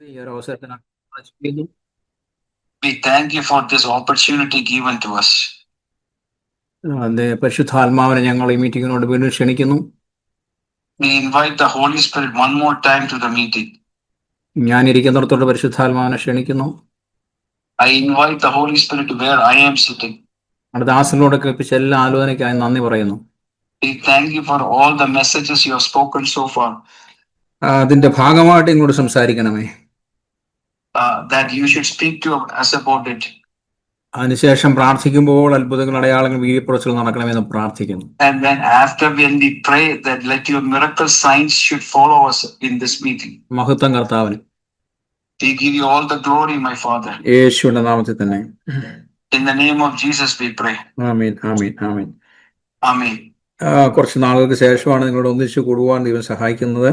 ഈ ഒരു അവസരത്തിന് ചെയ്യുന്നു. We thank you for this opportunity given to us. പരിശുദ്ധാത്മാവിനെ ഞങ്ങൾ ഈ മീറ്റിങ്ങിനോട് വീണ്ടും ക്ഷണിക്കുന്നു. We invite the Holy Spirit one more time to the meeting. ഞാൻ ഇരിക്കുന്നിടത്തോട് പരിശുദ്ധാത്മാവിനെ ക്ഷണിക്കുന്നു. I invite the Holy Spirit to where I am sitting. നമ്മുടെ ദാസനോട് കേൾപ്പിച്ച എല്ലാ ആലോചനയ്ക്കായി നന്ദി പറയുന്നു. We thank you for all the messages you have spoken so far. അതിന്റെ ഭാഗമായിട്ട് ഇങ്ങോട്ട് സംസാരിക്കണമേ. That you should speak to us about it. അതിനുശേഷം പ്രാർത്ഥിക്കുമ്പോൾ അത്ഭുതങ്ങൾ, അടയാളങ്ങൾ, വീര്യപ്പുറച്ചുകൾ നടക്കണമെന്ന് പ്രാർത്ഥിക്കുന്നു. And then after when we pray that let your miracle signs should follow us in this meeting. മഹത്വം കർത്താവിന്. We give you all the glory, my Father. യേശുവിന്റെ നാമത്തിൽ തന്നെ. In the name of Jesus we pray. Amen, amen, amen. Amen. കുറച്ച് നാളുകൾക്ക് ശേഷമാണ് നിങ്ങളോട് ഒന്നിച്ചു കൂടുവാൻ ദൈവം സഹായിക്കുന്നത്.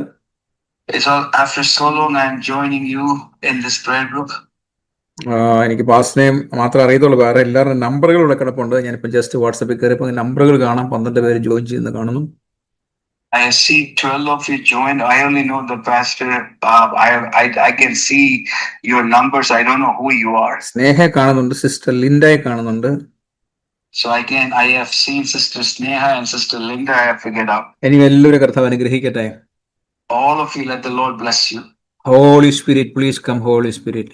It's all after so long I am joining you in this prayer group. എനിക്ക് പാസ്റ്റിനെയും മാത്രമേ അറിയത്തുള്ളൂ. വേറെ എല്ലാവരുടെ നമ്പറുകൾ ഇവിടെ കിടപ്പുണ്ട്. ഞാനിപ്പോൾ ജസ്റ്റ് വാട്സപ്പിൽ കയറിയപ്പോൾ നമ്പറുകൾ കാണാം. 12 പേര് ജോയിൻ ചെയ്യുന്ന കാണുന്നു. I see 12 of you joined. I only know the pastor. I can see your numbers. I don't know who you are. സ്നേഹയെ കാണുന്നുണ്ട്, സിസ്റ്റർ ലിൻഡയെ കാണുന്നുണ്ട്. So I have seen Sister Sneha and Sister Linda. I have figured out. ഇനി എല്ലാവരും കർത്താവ് അനുഗ്രഹിക്കട്ടെ. All of you, let the Lord bless you. Holy Spirit, please come. Holy Spirit.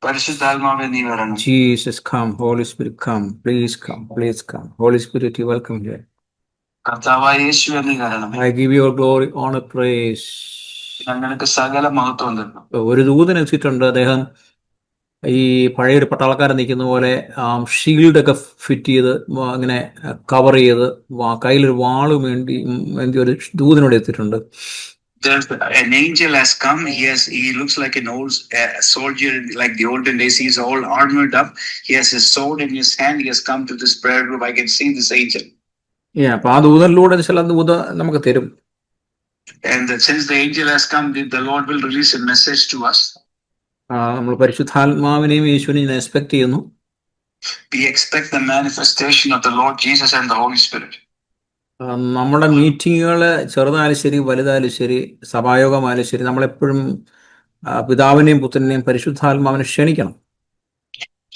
പരിശുദ്ധാത്മാവേ നീ വരണം. Jesus, come. Holy Spirit, come. Please come. Please come. Holy Spirit, you welcome here. കർത്താവായ യേശുവേ നീ വരണം. I give you all glory, honor, praise. ഞങ്ങൾക്ക് സകല മഹത്വം തരണം. ഒരു ദൂതൻ എത്തിയിട്ടുണ്ട്. അദ്ദേഹം ഈ പഴയൊരു പട്ടാളക്കാരൻ നിൽക്കുന്ന പോലെ ഷീൽഡൊക്കെ ഫിറ്റ് ചെയ്ത് അങ്ങനെ കവർ ചെയ്ത് കയ്യിലൊരു വാള് വേണ്ടി ഒരു ദൂതനോട് എത്തിയിട്ടുണ്ട്. An angel has come. He looks like an old soldier, like the olden days. He's all armored up. He has his sword in his hand. He has come to this prayer group. I can see this angel. അപ്പൊ ആ ദൂതനിലൂടെ ചില ദൂത നമുക്ക് തരും. And since the angel has come, the Lord will release a message to us. നമ്മൾ പരിശുദ്ധാത്മാവിനെയും യേശുവിനെയും expect ചെയ്യുന്നു. We expect the manifestation of the Lord Jesus and the Holy Spirit. നമ്മുടെ മീറ്റിങ്ങുകൾ ചെറുതായാലും ശരി വലുതായാലും ശരി സഭായോഗമായാലും ശരി നമ്മളെപ്പോഴും പിതാവിനെയും പുത്രനെയും പരിശുദ്ധാത്മാവിനെ ക്ഷണിക്കണം.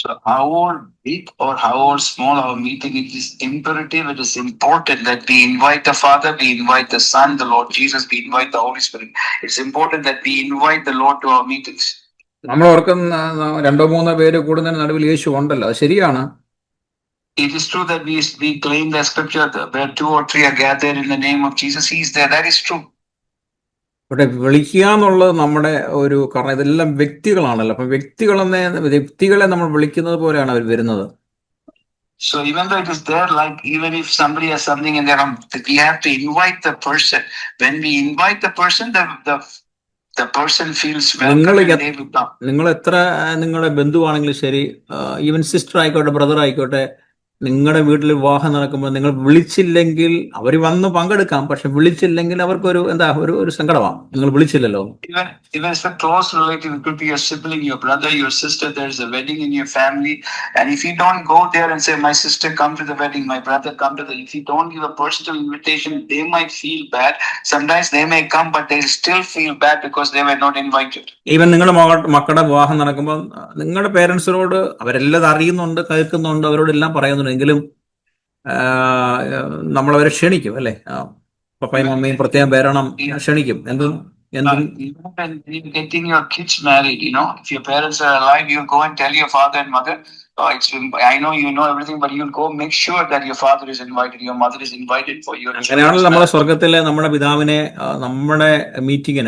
So however big or however small our meeting, it is imperative, it is important that we invite the Father, we invite the Son, the Lord Jesus, we invite the Holy Spirit. It's important that we invite the Lord to our meetings. നമ്മൾ ഓർക്കുന്ന 2-3 പേര് കൂടുന്നതിന് നടുവിൽ യേശു ഉണ്ടല്ലോ, അത് ശരിയാണ്. It is true that we claim the scripture where 2 or 3 are gathered in the name of Jesus, he is there. That is true. ഇവിടെ വിളിക്കുക എന്നുള്ളത് നമ്മുടെ ഒരു, കാരണം ഇതെല്ലാം വ്യക്തികളാണല്ലോ. അപ്പൊ വ്യക്തികളെ നമ്മൾ വിളിക്കുന്നത് പോലെയാണ് അവർ വരുന്നത്. So even though it is there, like even if somebody has something in their home, we have to invite the person. When we invite the person, the person feels welcome and they will come. നിങ്ങൾ എത്ര നിങ്ങളുടെ ബന്ധുവാണെങ്കിലും ശരി, even sister ആയിക്കോട്ടെ, brother ആയിക്കോട്ടെ, നിങ്ങളുടെ വീട്ടിൽ വിവാഹം നടക്കുമ്പോൾ നിങ്ങൾ വിളിച്ചില്ലെങ്കിൽ അവർ വന്ന് പങ്കെടുക്കാം. പക്ഷെ വിളിച്ചില്ലെങ്കിൽ അവർക്കൊരു ഒരു സങ്കടമാണ്, നിങ്ങൾ വിളിച്ചില്ലല്ലോ. Even if a close relative, it could be your sibling, your brother, your sister, there's a wedding in your family, and if you don't go there and say, my sister come to the wedding, my brother come to the, if you don't give a personal invitation, they might feel bad. Sometimes they may come, but they still feel bad because they were not invited. Even നിങ്ങളുടെ മക്കളുടെ വിവാഹം നടക്കുമ്പോൾ നിങ്ങളുടെ പേരൻസിനോട് അവരെല്ലാം അറിയുന്നുണ്ട്, കേൾക്കുന്നുണ്ട്, അവരോടെല്ലാം പറയുന്നുണ്ട്, എങ്കിലും നമ്മളവരെ ക്ഷണിക്കും അല്ലെ. പപ്പയും മമ്മിയും പ്രത്യേകം വരണം, ക്ഷണിക്കും. Getting your kids married, if your parents are alive, you go and tell your father and mother, I know you know everything, but you'll go make sure that your father is invited, your mother is invited for your. അങ്ങനെയാണല്ലോ നമ്മുടെ സ്വർഗത്തിലെ നമ്മുടെ പിതാവിനെ നമ്മുടെ meeting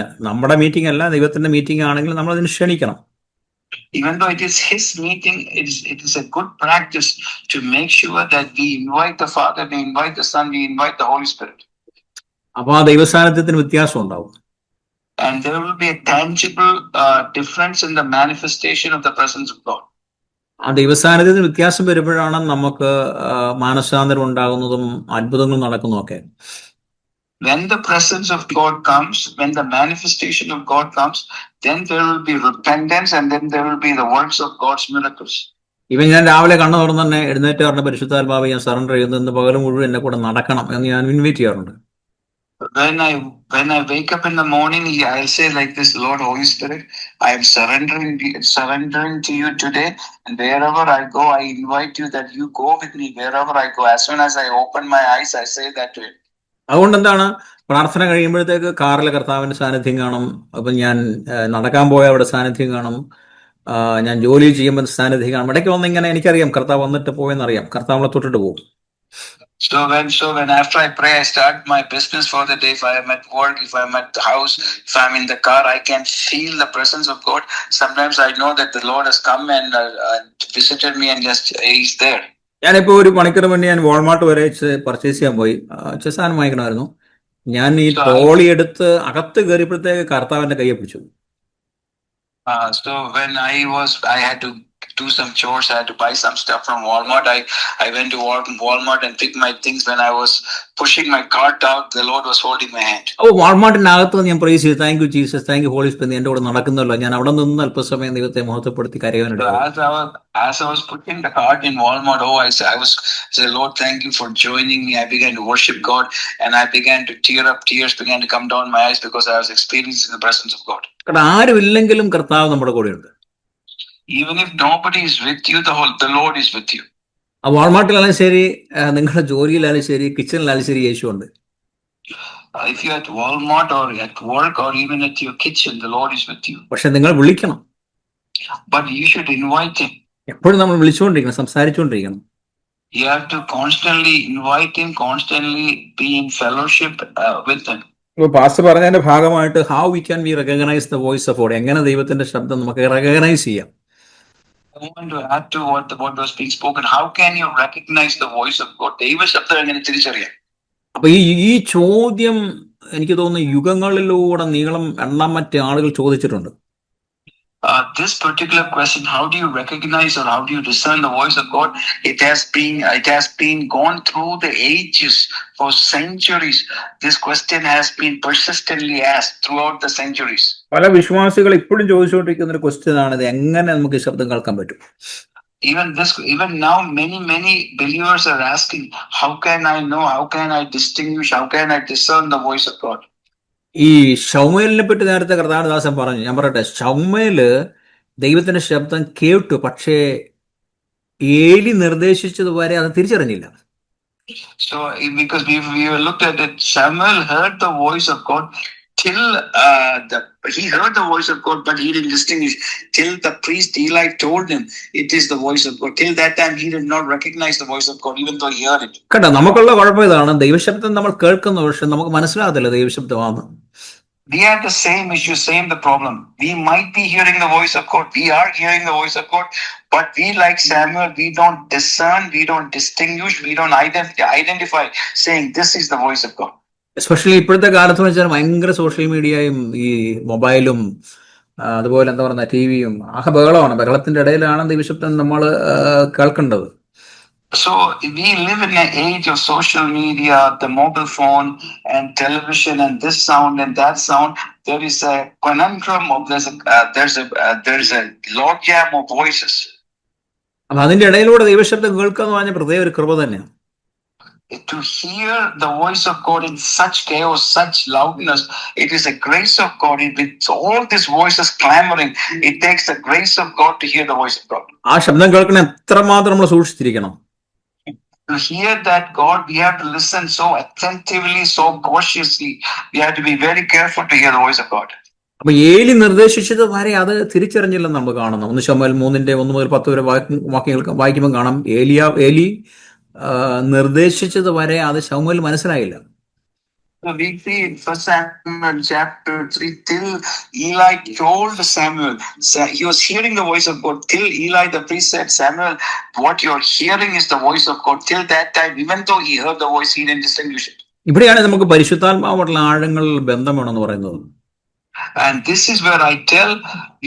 അല്ല, ദൈവത്തിന്റെ meeting ആണെങ്കിൽ നമ്മൾ അതിന് ക്ഷണിക്കണം. Even though it is his meeting, it is a good practice to make sure that we invite the Father, we invite the Son, we invite the Holy Spirit. അപ്പൊ ആ ദൈവസാന്നിധ്യത്തിന് വ്യത്യാസം ഉണ്ടാവും. And there will be a tangible difference in the manifestation of the presence of God. ആ ദൈവസാന്നിധ്യത്തിന് വ്യത്യാസം വരുമ്പോഴാണ് നമുക്ക് മാനസാന്തരം ഉണ്ടാകുന്നതും അത്ഭുതങ്ങൾ നടക്കുന്നതൊക്കെ. When the presence of God comes, when the manifestation of God comes, then there will be repentance and then there will be the works of God's miracles. ഇവൻ ഞാൻ രാവിലെ കണ്ണു തുറന്ന് തന്നെ എഴുന്നേറ്റ് പറഞ്ഞ പരിശുദ്ധാത്മാവ് ഞാൻ സറണ്ടർ ചെയ്യുന്നു, ഇന്ന് പകൽ മുഴുവൻ എന്നെ കൂടെ നടക്കണം എന്ന് ഞാൻ ഇൻവൈറ്റ് ചെയ്യാറുണ്ട്. when I wake up in the morning, I'll say like this: Lord, Holy Spirit, I am surrendering to you today, and wherever I go, I invite you that you go with me wherever I go. As soon as I open my eyes, I say that to him. അതുകൊണ്ട് എന്താണ്, പ്രാർത്ഥന കഴിയുമ്പോഴത്തേക്ക് കാറിലെ കർത്താവിൻ്റെ സാന്നിധ്യം കാണും. അപ്പം ഞാൻ നടക്കാൻ പോയ അവിടെ സാന്നിധ്യം കാണും. ഞാൻ ജോലി ചെയ്യുമ്പോൾ സാന്നിധ്യം കാണും. ഇടയ്ക്ക് വന്ന് ഇങ്ങനെ എനിക്കറിയാം കർത്താവ് വന്നിട്ട് പോയെന്നറിയാം. കർത്താവിനെ തൊട്ടിട്ട് പോകും. So when after I pray, I start my business for the day. If I am at work, if I am at the house, if I am in the car, I can feel the presence of God. Sometimes I know that the Lord has come and visited me and just He's there. ഞാനിപ്പോൾ ഒരു മണിക്കൂർ മുന്നേ ഞാൻ Walmart വരെ purchase ചെയ്യാൻ പോയി. സാധനം വാങ്ങിക്കണമായിരുന്നു. ഞാൻ ഈ ട്രോളി എടുത്ത് അകത്ത് കയറിയപ്പോഴത്തേക്ക് കർത്താവിന്റെ കയ്യെ പിടിച്ചു. So when I had to do some chores, I had to buy some stuff from Walmart. I went to Walmart and picked my things. When I was pushing my cart out, the Lord was holding my hand. അപ്പോൾ വാൾമാർട്ടിനകത്ത് ഞാൻ praise ചെയ്തു, thank you Jesus, thank you Holy Spirit, എൻ്റെ കൂടെ നടക്കുന്നല്ലോ. ഞാൻ അവിടെ നിന്ന് അല്പസമയം ദൈവത്തെ മഹത്വപ്പെടുത്തി കരയാനുണ്ട്. As I was putting the cart in Walmart, I said, Lord, thank you for joining me. I began to worship God, and I began to tear up. Tears began to come down my eyes because I was experiencing the presence of God. ആരും ഇല്ലെങ്കിലും കർത്താവ് നമ്മുടെ കൂടെയുണ്ട്. Even if nobody is with you, the Lord is with you. ആ വാൾമാർട്ടിലായാലും ശരി, നിങ്ങളുടെ ജോലിയിലായാലും ശരി, കിച്ചണിലായാലും ശരി, യേശു ഉണ്ട്. If you're at Walmart or at work or even at your kitchen, the Lord is with you. പക്ഷെ നിങ്ങൾ വിളിക്കണം. But you should invite him. എപ്പോഴും നമ്മൾ വിളിച്ചുകൊണ്ടിരിക്കണം, സംസാരിച്ചുകൊണ്ടിരിക്കണം. You have to constantly invite him, constantly be in fellowship with him. ഇപ്പോൾ pastor പറഞ്ഞതിന്റെ ഭാഗമായിട്ട് how we can we recognise the voice of God, എങ്ങനെ ദൈവത്തിന്റെ ശബ്ദം നമുക്ക് റെക്കഗ്നൈസ് ചെയ്യാം. I want to add to what was being spoken. How can you recognize the voice of God? ദൈവ ശബ്ദം എങ്ങനെ തിരിച്ചറിയാം? അപ്പൊ ഈ ചോദ്യം എനിക്ക് തോന്നുന്നു യുഗങ്ങളിലൂടെ നീളം എണ്ണമറ്റ ആളുകൾ ചോദിച്ചിട്ടുണ്ട്. This particular question, how do you recognize or how do you discern the voice of God? It has been gone through the ages for centuries. This question has been persistently asked throughout the centuries. പല വിശ്വാസികൾ ഇപ്പോഴും ചോദിച്ചുകൊണ്ടിരിക്കുന്ന ഒരു question ആണ്, ഇത് എങ്ങനെ നമുക്ക് ശബ്ദം കേൾക്കാൻ പറ്റും? Even now, many believers are asking, how can I know? How can I distinguish? How can I discern the voice of God? ഈ ശൗമേലിനെ പറ്റി നേരത്തെ കർത്താവിദാസൻ പറഞ്ഞു. ഞാൻ പറയട്ടെ, ശൗമേല് ദൈവത്തിന്റെ ശബ്ദം കേട്ടു, പക്ഷേ ഏലി നിർദ്ദേശിച്ചതുവരെ അത് തിരിച്ചറിഞ്ഞില്ല. So because we looked at it, Samuel heard the voice of God till he heard the voice of God, but he didn't distinguish till the priest Eli told him it is the voice of God. Till that time he did not recognize the voice of God, even though he heard it. കേട്ടോ, നമുക്കുള്ള കുഴപ്പം ഇതാണ്, ദൈവശബ്ദം നമ്മൾ കേൾക്കുന്ന, പക്ഷെ നമുക്ക് മനസ്സിലാകത്തില്ല ദൈവശബ്ദമാണ്. We have the same issue, same the problem. We might be hearing the voice of God. We are hearing the voice of God, but we, like Samuel, we don't discern, we don't distinguish, we don't identify, saying this is the voice of God. Especially ഇപ്പോഴത്തെ കാലത്ത് വെച്ചാൽ ഭയങ്കര social മീഡിയയും ഈ മൊബൈലും അതുപോലെ എന്താ പറയുക ടിവിയും ആകെ ബഹളമാണ്. ബഹളത്തിന്റെ ഇടയിലാണ് ദൈവശബ്ദം നമ്മൾ കേൾക്കേണ്ടത്. So we live in an age of social media, the mobile phone and television, and this sound and that sound. There is a conundrum of there's a logjam of voices. അപ്പൊ അതിന്റെ ഇടയിലൂടെ ദൈവശബ്ദം കേൾക്കുക എന്ന് പറഞ്ഞ പ്രത്യേക ഒരു കൃപ തന്നെയാണ്. To hear the voice of God in such chaos, such loudness, it is a grace of God. With all these voices clamoring, it takes the grace of God to hear the voice of God. ആ ശബ്ദം കേൾക്കണ എത്രമാത്രം നമ്മൾ സൂക്ഷിച്ചിരിക്കണം. To hear that God, we have to listen so attentively, so cautiously. We have to be very careful to hear the voice of God. അപ്പൊ ഏലി നിർദ്ദേശിച്ചത് വരെ അത് തിരിച്ചറിഞ്ഞില്ലെന്ന് നമ്മൾ കാണുന്നു. 1 ശമൂവേൽ 3:1-10 വരെ വാക്യങ്ങൾ വായിക്കുമ്പോൾ കാണാം, ഏലി നിർദ്ദേശിച്ചത് വരെ അത് ശമൂവേൽ മനസ്സിലായില്ല. So we see in 1 Samuel chapter 3, till Eli told Samuel, he was hearing the voice of God, till Eli the priest said, Samuel, what you're hearing is the voice of God. Till that time, even though he heard the voice, he didn't distinguish it. ഇവിടെയാണ് നമുക്ക് പരിശുദ്ധാത്മാവുമായിട്ടുള്ള ആഴങ്ങളിൽ ബന്ധമാണെന്ന് പറയുന്നത്. And this is where I tell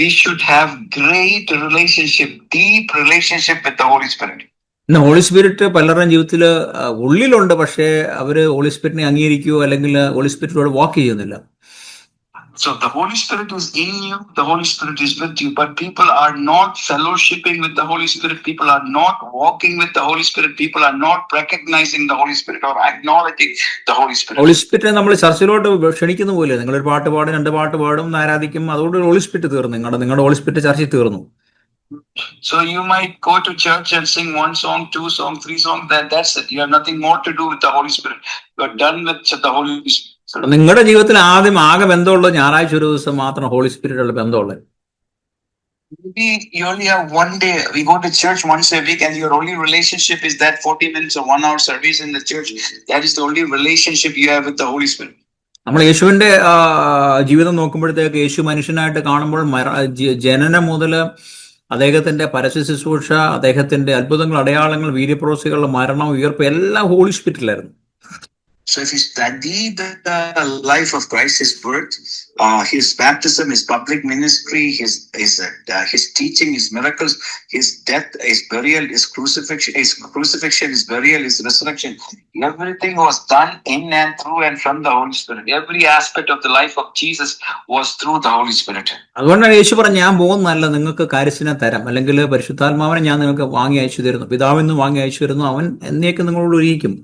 we should have great relationship, deep relationship with the Holy Spirit. ഇന്ന് holy spirit പലരുടെയും ജീവിതത്തിൽ ഉള്ളിലുണ്ട്, പക്ഷേ അവര് ഹോളി സ്പിരിറ്റിനെ അംഗീകരിക്കുകയോ അല്ലെങ്കിൽ ഹോളി സ്പിരിറ്റിനോട് വാക്ക് ചെയ്യുന്നില്ല. So the Holy Spirit is in you, the Holy Spirit is with you, but people are not fellowshipping with the Holy Spirit, people are not walking with the Holy Spirit, people are not recognizing the Holy Spirit or acknowledging the Holy Spirit. Holy സ്പിരിറ്റിനെ നമ്മൾ ചർച്ചിലോട്ട് ക്ഷണിക്കുന്ന പോലെ നിങ്ങളൊരു പാട്ട് പാടും, രണ്ട് പാട്ട് പാടും, ആരാധിക്കും, അതുകൊണ്ട് ഹോളി സ്പിരിറ്റ് തീർന്നു, നിങ്ങളുടെ ഹോളി സ്പിരിറ്റ് ചർച്ചയിൽ തീർന്നു. So you might go to church and sing one song, two song, three song, that's it. You have nothing more to do with the Holy Spirit. You are done with the Holy Spirit. നിങ്ങളുടെ ജീവിതത്തിൽ ആദ്യം ആകെ ബന്ധമുള്ളത് ഞായറാഴ്ച ഒരു ദിവസം മാത്രം holy സ്പിരിറ്റുള്ള ബന്ധമുള്ളത്. Maybe you only have one day. We go to church once a week, and your only relationship is that 40 minutes or 1 hour service in the church. That is the only relationship you have with the Holy Spirit. നമ്മൾ യേശുവിന്റെ ജീവിതം നോക്കുമ്പോഴത്തേക്ക് യേശു മനുഷ്യനായിട്ട് കാണുമ്പോൾ ജനനം മുതൽ അദ്ദേഹത്തിന്റെ പരസ്യ ശുശ്രൂഷ, അദ്ദേഹത്തിന്റെ അത്ഭുതങ്ങൾ, അടയാളങ്ങൾ, വീര്യപ്രവൃത്തികൾ, മരണം, ഉയർപ്പ് എല്ലാം holy സ്പിരിറ്റിലായിരുന്നു. So if you study the life of Christ, his birth, his baptism, his public ministry, his teaching, his miracles, his death, his burial, his crucifixion, his burial, his resurrection, everything was done in and through and from the Holy Spirit. Every aspect of the life of Jesus was through the Holy Spirit. അതുകൊണ്ടാണ് യേശു പറഞ്ഞു, ഞാൻ പോകുന്നതല്ല, നിങ്ങൾക്ക് കാര്യസ്ഥനെ തരാം, അല്ലെങ്കിൽ പരിശുദ്ധാത്മാവിനെ ഞാൻ നിങ്ങൾക്ക് വാങ്ങി അയച്ചു തരുന്നു, പിതാവിൽ നിന്ന് വാങ്ങി അയച്ചു തരുന്നു, അവൻ എന്നേക്കും നിങ്ങളോട് ഇരിക്കും.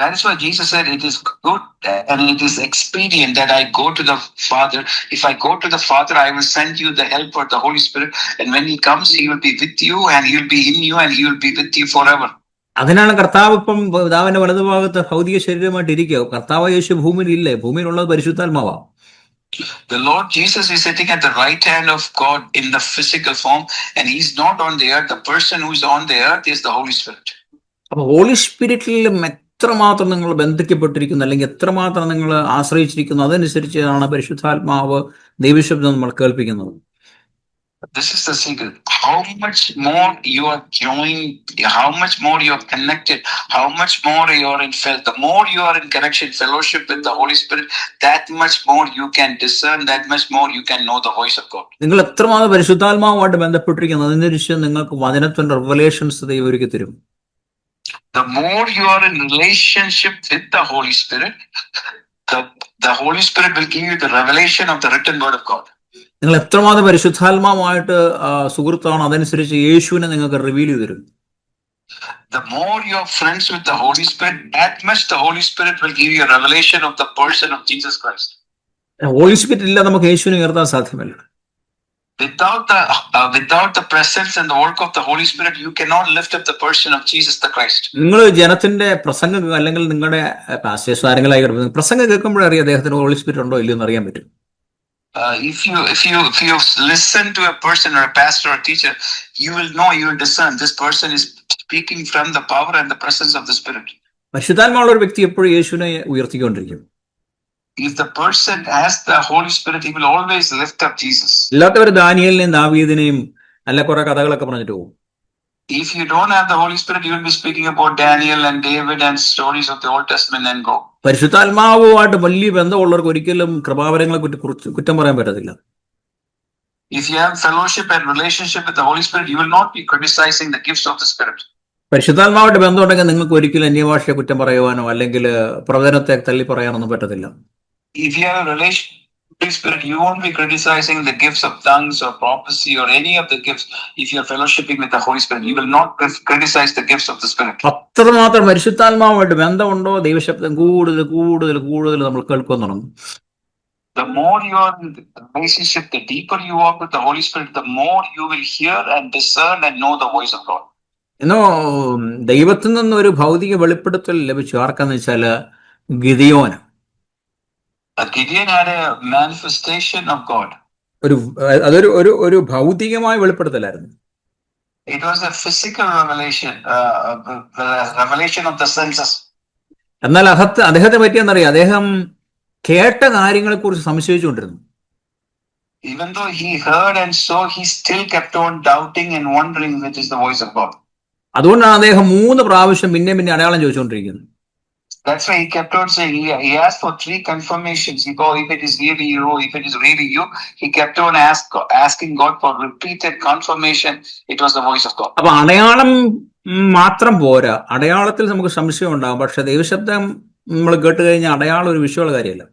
That is why Jesus said, it is good and it is expedient that I go to the Father. If I go to the Father, I will send you the Helper, the Holy Spirit. And when he comes, he will be with you and he will be in you and he will be with you forever. അതിനാണ് കർത്താവ് ഇപ്പം പിതാവിന്റെ വലതുഭാഗത്ത് ഭൗതിക ശരീരമായിട്ട് ഇരിക്കുക. കർത്താവ് യേശു ഭൂമിയിൽ ഇല്ലേ, ഭൂമിയിലുള്ളത് പരിശുദ്ധാത്മാവാ. The Lord Jesus is sitting at the right hand of God in the physical form, and he's not on the earth. The person who is on the earth is the Holy Spirit. അപ്പൊ holy സ്പിരിറ്റിൽ എത്രമാത്രം നിങ്ങൾ ബന്ധിക്കപ്പെട്ടിരിക്കുന്നു, അല്ലെങ്കിൽ എത്രമാത്രം നിങ്ങൾ ആശ്രയിച്ചിരിക്കുന്നു, അതനുസരിച്ചാണ് പരിശുദ്ധാത്മാവ് ദൈവശബ്ദം നമ്മൾ കേൾപ്പിക്കുന്നത്. This is the secret. How much more you are joined, how much more you are connected, how much more you are in the more you are in connection, fellowship with the Holy Spirit, that much more you can discern, that much more you can know the voice of God. നിങ്ങൾ എത്രമാത്രം പരിശുദ്ധാത്മാവുമായിട്ട് ബന്ധപ്പെട്ടിരിക്കുന്നു, അതനുസരിച്ച് നിങ്ങൾക്ക് വചനത്തിന്റെ റിവലേഷൻസ് ദൈവം ഒരുക്കി തരും. The more you are in relationship with the Holy Spirit, the Holy Spirit will give you the revelation of the written word of God. നിങ്ങൾ എത്രമാത്രം പരിശുദ്ധാത്മാവുമായിട്ട് സുഹൃത്താണ്, അതനുസരിച്ച് യേശുവിനെ നിങ്ങൾക്ക് റിവീൽ ചെയ്തു തരും. The more you are friends with the Holy Spirit, that much the Holy Spirit will give you a revelation of the person of Jesus Christ. Holy Spirit ഇല്ലാതെ നമുക്ക് യേശുവിനെ ഉയർത്താൻ സാധ്യമല്ല. Without the presence and the work of the Holy Spirit, you cannot lift up the person of Jesus the Christ. നിങ്ങൾ ജനത്തിന്റെ പ്രസംഗം അല്ലെങ്കിൽ നിങ്ങളുടെ പാസ്റ്റേഴ്സ് ആരെങ്കിലും പ്രസംഗം കേൾക്കുമ്പോഴറിയാം അദ്ദേഹത്തിന് ഹോളി സ്പിരിറ്റ് ഉണ്ടോ ഇല്ലയോ എന്ന് അറിയാൻ പറ്റും. If you listen to a person or a pastor or a teacher, you will know, you will discern this person is speaking from the power and the presence of the Spirit. പരിശുദ്ധാത്മാവുള്ള ഒരു വ്യക്തി എപ്പോഴും യേശുവിനെ ഉയർത്തിക്കൊണ്ടിരിക്കും. If the person has the Holy Spirit, he will always lift up Jesus. ഇല്ലാത്തവർ ദാനിയേലിനെയും ദാവീദിനെയും നല്ല കുറെ കഥകളൊക്കെ പറഞ്ഞിട്ട് പോകും. If you don't have the Holy Spirit, you will be speaking about Daniel and David and stories of the Old Testament and go. പരിശുദ്ധാത്മാവുമായിട്ട് വലിയ ബന്ധമുള്ളവർക്ക് ഒരിക്കലും കൃപാവരങ്ങളെ കുറ്റം പറയാൻ പറ്റത്തില്ല. If you have fellowship and relationship with the Holy Spirit, you will not be criticizing the gifts of the Spirit. പരിശുദ്ധാത്മാവായിട്ട് ബന്ധമുണ്ടെങ്കിൽ നിങ്ങൾക്ക് ഒരിക്കലും അന്യഭാഷയെ കുറ്റം പറയുവാനോ അല്ലെങ്കിൽ പ്രവചനത്തെ തള്ളി പറയാനൊന്നും പറ്റത്തില്ല. If you have a relationship with the Holy Spirit, you won't be criticizing the gifts of tongues or prophecy or any of the gifts. If you are fellowshipping with the Holy Spirit, you will not criticize the gifts of the Spirit. അത്രമാത്രം പരിശുദ്ധാത്മാവുമായിട്ട് ബന്ധമുണ്ടോ ദൈവശബ്ദം കൂടുതൽ കൂടുതൽ കൂടുതൽ നമ്മൾ കേൾക്കാൻ തുടങ്ങും. The more you are in the relationship, the deeper you walk with the Holy Spirit, the more you will hear and discern and know the voice of God. എന്നോ ദൈവത്തിൽ നിന്ന് ഒരു ഭൗതിക വെളിപ്പെടുത്തൽ ലഭിച്ചു. ആർക്കാന്ന് വെച്ചാല് ഗിദിയോന്. Gideon had a manifestation of God. ഒരു ഭൗതികമായ വെളിപ്പെടുത്തലായിരുന്നു. It was a physical revelation, revelation of the senses. എന്നാൽ അദ്ദേഹത്തെ പറ്റിയെന്നറിയാം, അദ്ദേഹം കേട്ട കാര്യങ്ങളെ കുറിച്ച് സംശയിച്ചുകൊണ്ടിരുന്നു. Even though he heard and saw, he still kept on doubting and wondering which is the voice of God. അതുകൊണ്ടാണ് അദ്ദേഹം 3 പ്രാവശ്യം പിന്നെ അടയാളം ചോദിച്ചുകൊണ്ടിരിക്കുന്നത്. That's why he kept on saying, he asked for 3 confirmations. He thought, if it is really you, if it is really you, he kept on asking God for repeated confirmation. It was the voice of God. അപ്പൊ അടയാളം മാത്രം പോരാ, അടയാളത്തിൽ നമുക്ക് സംശയം ഉണ്ടാകും. പക്ഷെ ദൈവശബ്ദം നമ്മൾ കേട്ട് കഴിഞ്ഞാൽ അടയാളം ഒരു വിഷയമുള്ള കാര്യമല്ല.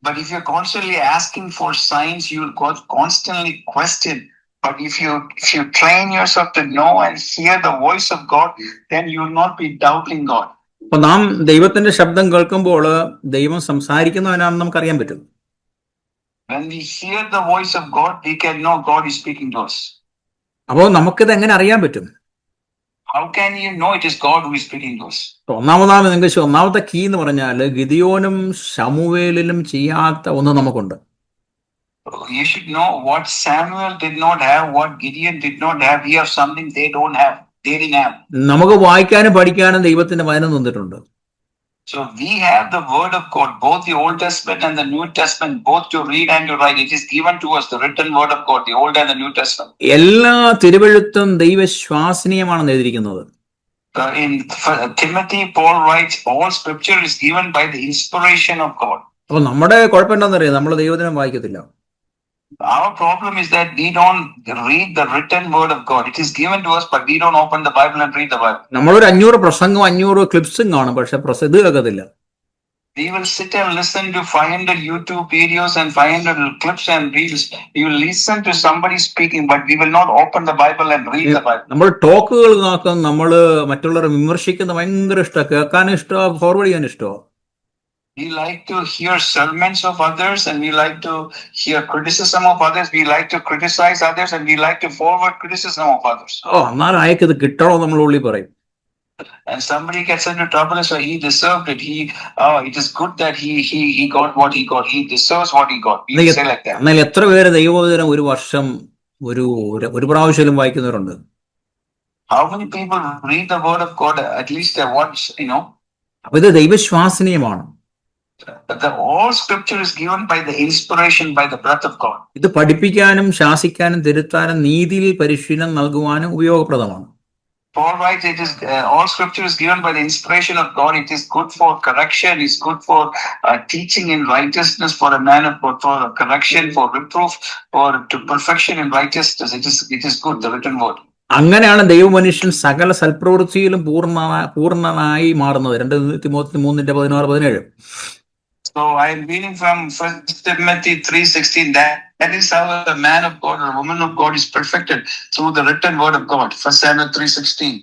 But if you're constantly asking for signs, you'll constantly question. But if you train yourself to know and hear the voice of God, then you will not be doubting God. അപ്പൊ നാം ദൈവത്തിന്റെ ശബ്ദം കേൾക്കുമ്പോൾ ദൈവം സംസാരിക്കുന്നവനാണെന്ന് നമുക്കറിയാൻ പറ്റും. When we hear the voice of God, we can know God is speaking to us. അപ്പോൾ നമുക്കിത് എങ്ങനെ അറിയാൻ പറ്റും? How can you know it is God who is speaking to us? ഒന്നാമത്തെ കീ എന്ന് പറഞ്ഞാൽ ഗിദിയോനും ശമൂവേലിലും ചെയ്യാത്ത ഒന്ന് നമുക്കുണ്ട്. You should know what Samuel did not have, what Gideon did not have. We have something they don't have. They didn't have. നമുക്ക് വായിക്കാനും പഠിക്കാനും ദൈവത്തിന്റെ വചനം തന്നിട്ടുണ്ട്. So we have the word of God, both the Old Testament and the New Testament, both to read and to write. It is given to us, the written word of God, the Old and the New Testament. എല്ലാ തിരുവെഴുത്തും ദൈവശ്വാസനീയമാണെന്ന് എഴുതിയിരിക്കുന്നത്. In Timothy, Paul writes, all scripture is given by the inspiration of God. അപ്പൊ നമ്മുടെ കുഴപ്പം എന്താണെന്നറിയാം, നമ്മൾ ദൈവത്തിനെ വായിക്കത്തില്ല. Our problem is that we don't read the written word of God. It is given to us, but we don't open the Bible and read the Bible. നമ്മളൊരു 500 പ്രസംഗം 500 ക്ലിപ്സും കാണും, പക്ഷെ ഇത് കേൾക്കത്തില്ല. We will sit and listen to 500 YouTube videos and 500 clips and reels. We will listen to somebody speaking, but we will not open the Bible and read the Bible. നമ്മൾ ടോക്കുകൾ നോക്കും, നമ്മൾ മറ്റുള്ളവരെ വിമർശിക്കുന്ന ഭയങ്കര ഇഷ്ടമാണ്, കേൾക്കാനും ഇഷ്ടമാണ്, ഫോർവേഡ് ചെയ്യാൻ ഇഷ്ടമാണ്. We like to hear sermons of others, and we like to hear criticism of others. We like to criticize others, and we like to forward criticism of others. എന്നാൽ അയക്ക് ഇത് കിട്ടണോ നമ്മൾ ഉള്ളിൽ പറയും. And somebody gets into trouble, so he deserved it. It is good that he got what he got. He deserves what he got. We say like that. എന്നാൽ എത്ര പേര് ദൈവവചനം ഒരു വർഷം ഒരു പ്രാവശ്യം വായിക്കുന്നവരുണ്ട്? How many people read the word of God at least once? അപ്പൊ ഇത് ദൈവശ്വാസനീയമാണ്. All scripture is given by the inspiration, by the breath of God. ഇത് പഠിപ്പിക്കാനും ശാസിക്കാനും തിരുത്താനും നീതിയിൽ പരിശീലനം നൽകുവാനും ഉപയോഗപ്രദമാണ്. Paul writes, it is all scripture is given by the inspiration of God. It is good for correction. It's good for teaching in righteousness, for a man of God, for correction, for reproof, for to perfection in righteousness. It is good, the written word. അങ്ങനെയാണ് ദൈവമനുഷ്യൻ സകല സൽപ്രവൃത്തിയിലും പൂർണ്ണനായി മാറുന്നത്. 2 Timothy 3:16-17. So I am reading from 1 Timothy 3:16. That is how a man of God or a woman of God is perfected through the written word of God. 1 Samuel 3:16.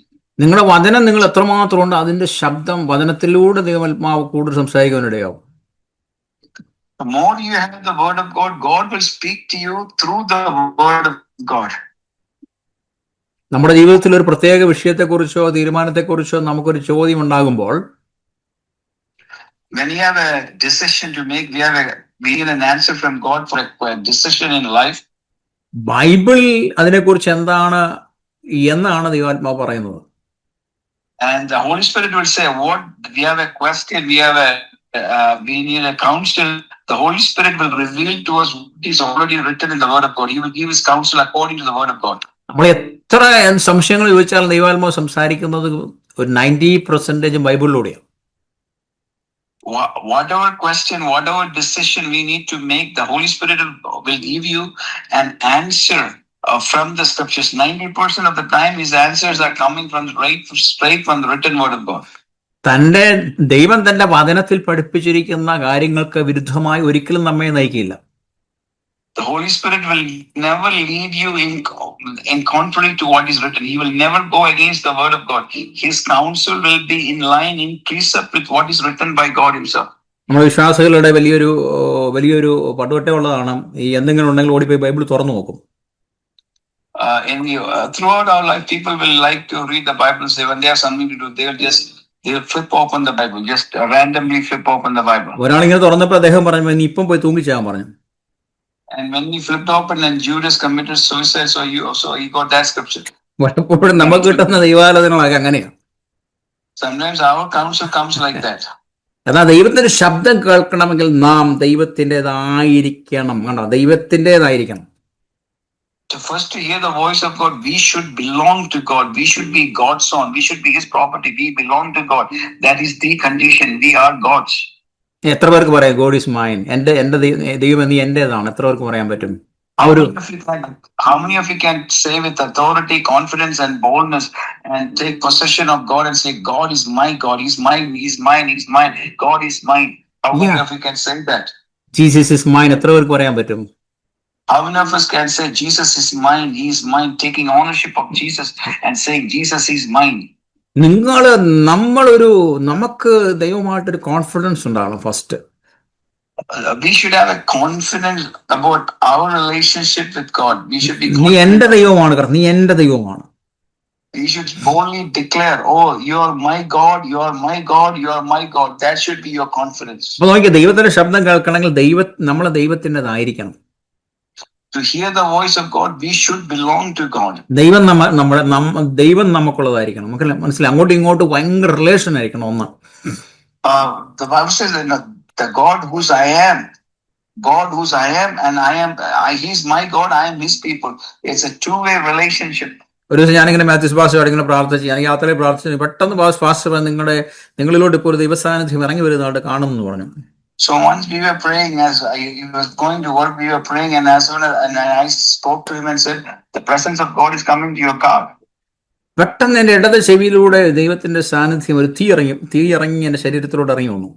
നിങ്ങളുടെ വചനം നിങ്ങൾ എത്രമാത്രം ഉണ്ട്, അതിന്റെ ശബ്ദം വചനത്തിലൂടെ ദൈവാത്മാവ് കൂടുതൽ സംസാരിക്കാനിടയാവും. The more you have the word of God, God will speak to you through the word of God. നമ്മുടെ ജീവിതത്തിൽ ഒരു പ്രത്യേക വിഷയത്തെക്കുറിച്ചോ തീരുമാനത്തെക്കുറിച്ചോ നമുക്കൊരു ചോദ്യം ഉണ്ടാകുമ്പോൾ, when you have a decision to make, we need an answer from God for a decision in life. Bible അതിനെക്കുറിച്ച് എന്താണ് എന്നാണ് ദൈവാത്മാവ് പറയുന്നത്. And the Holy Spirit will say, what we have a question, we need a counsel. The Holy Spirit will reveal to us what is already written in the word of God. He will give his counsel according to the word of God. നമ്മൾ എത്ര സംശയങ്ങൾ ചോദിച്ചാൽ ദൈവാത്മാവ് സംസാരിക്കുന്നത് ഒരു 90% ബൈബിളിലൂടെയാണ്. Whatever question, whatever decision we need to make, the Holy Spirit will give you an answer from the scriptures. 90% of the time, his answers are coming from straight from the written word of God. ദൈവം തന്റെ വചനത്തിൽ പഠിപ്പിച്ചിരിക്കുന്ന കാര്യങ്ങൾക്ക് വിരുദ്ധമായി ഒരിക്കലും നമ്മെ നയിക്കില്ല. The Holy Spirit will never lead you in contrary to what is written. He will never go against the word of God. His counsel will be in line, in precept with what is written by God himself. നമ്മുടെ വിശ്വാസികളുടെ വലിയൊരു പടുവട്ടമുള്ളതാണ്, ഈ എന്തെങ്കിലും ഉണ്ടെങ്കിൽ ഓടിപ്പോയി Bible തുറന്നു നോക്കും. Throughout our life, people will like to read the Bible. Say when they have something to do, they'll flip open the Bible, just randomly flip open the Bible. ഒരാളിങ്ങനെ തുറന്നപ്പോൾ അദ്ദേഹം പറഞ്ഞു, നീ ഇപ്പം പോയി തൂങ്ങിച്ചാൻ പറഞ്ഞു. And when he flipped open and Judas committed suicide, so he got that scripture. പലപ്പോഴും നമുക്ക് കിട്ടുന്ന ദൈവാലോചനകളൊക്കെ അങ്ങനെയാണ്. Sometimes our counsel comes like that. എന്നാൽ ദൈവത്തിന്റെ ശബ്ദം കേൾക്കണമെങ്കിൽ നാം ദൈവത്തിൻ്റെതായിരിക്കണം. കണ്ടോ, ദൈവത്തിൻ്റെതായിരിക്കണം. First, to hear the voice of God, we should belong to God. We should be God's son. We should be his property. We belong to God. That is the condition. We are God's. എത്ര പേർക്ക് പറയാം God is mine, എന്റെ ദൈവം നീ എന്റേതാണ്? എത്ര പേർക്ക് പറയാൻ പറ്റും? How many of you can say with authority, confidence and boldness and take possession of God and say, God is my God, he's mine, he's mine, he's mine, God is mine? How many of you can say that? Jesus is mine എത്ര പേർക്ക് പറയാൻ പറ്റും? How many of us can say Jesus is mine? He is mine, taking ownership of Jesus and saying Jesus is mine. നമുക്ക് ദൈവമായിട്ടൊരു confidence ഉണ്ടാവണം first. We should have a confidence about our relationship with God. We should be നീ എന്റെ confident. ദൈവമാണ്, നീ എന്റെ ദൈവമാണ്. We should boldly declare, oh, you are my God, you are my God, you are my God. That should be your confidence. അപ്പൊ നോക്കിയ ദൈവത്തിന്റെ ശബ്ദം കേൾക്കണമെങ്കിൽ നമ്മളെ ദൈവത്തിൻ്റെതായിരിക്കണം. To hear the voice of God, we should belong to God. ദൈവം ദൈവം നമുക്കുള്ളതായിരിക്കണം. നമുക്ക് മനസ്സിലായി, അങ്ങോട്ടും ഇങ്ങോട്ടും ഭയങ്കര റിലേഷൻ ആയിരിക്കണം. ഒന്ന്, The Bible says that the God whose I am, and He's my God, I am His people. It's a two-way relationship. ഒരു ദിവസം ഞാനിങ്ങനെ മാത്യൂസ് പാസ്റ്റർ ഇങ്ങനെ പ്രാർത്ഥിച്ചു, ഞാൻ യാത്രയിൽ പ്രാർത്ഥിച്ചു, പെട്ടെന്ന് പാസ്റ്റർ നിങ്ങളിലോട്ട് ഇപ്പോൾ ഒരു ദൈവസാന്നിധ്യം ഇറങ്ങി വരുന്നതായിട്ട് കാണുന്നു എന്ന് പറഞ്ഞു. So once we were praying, as I was going to work, we were praying, and I spoke to him and said, the presence of God is coming to your car. പെട്ടെന്ന് എന്റെ ഇടത് ചെവിയിലൂടെ ദൈവത്തിന്റെ സാന്നിധ്യം ഒരു തീ ഇറങ്ങി എന്റെ ശരീരത്തിലൂടെ ഇറങ്ങി വന്നു.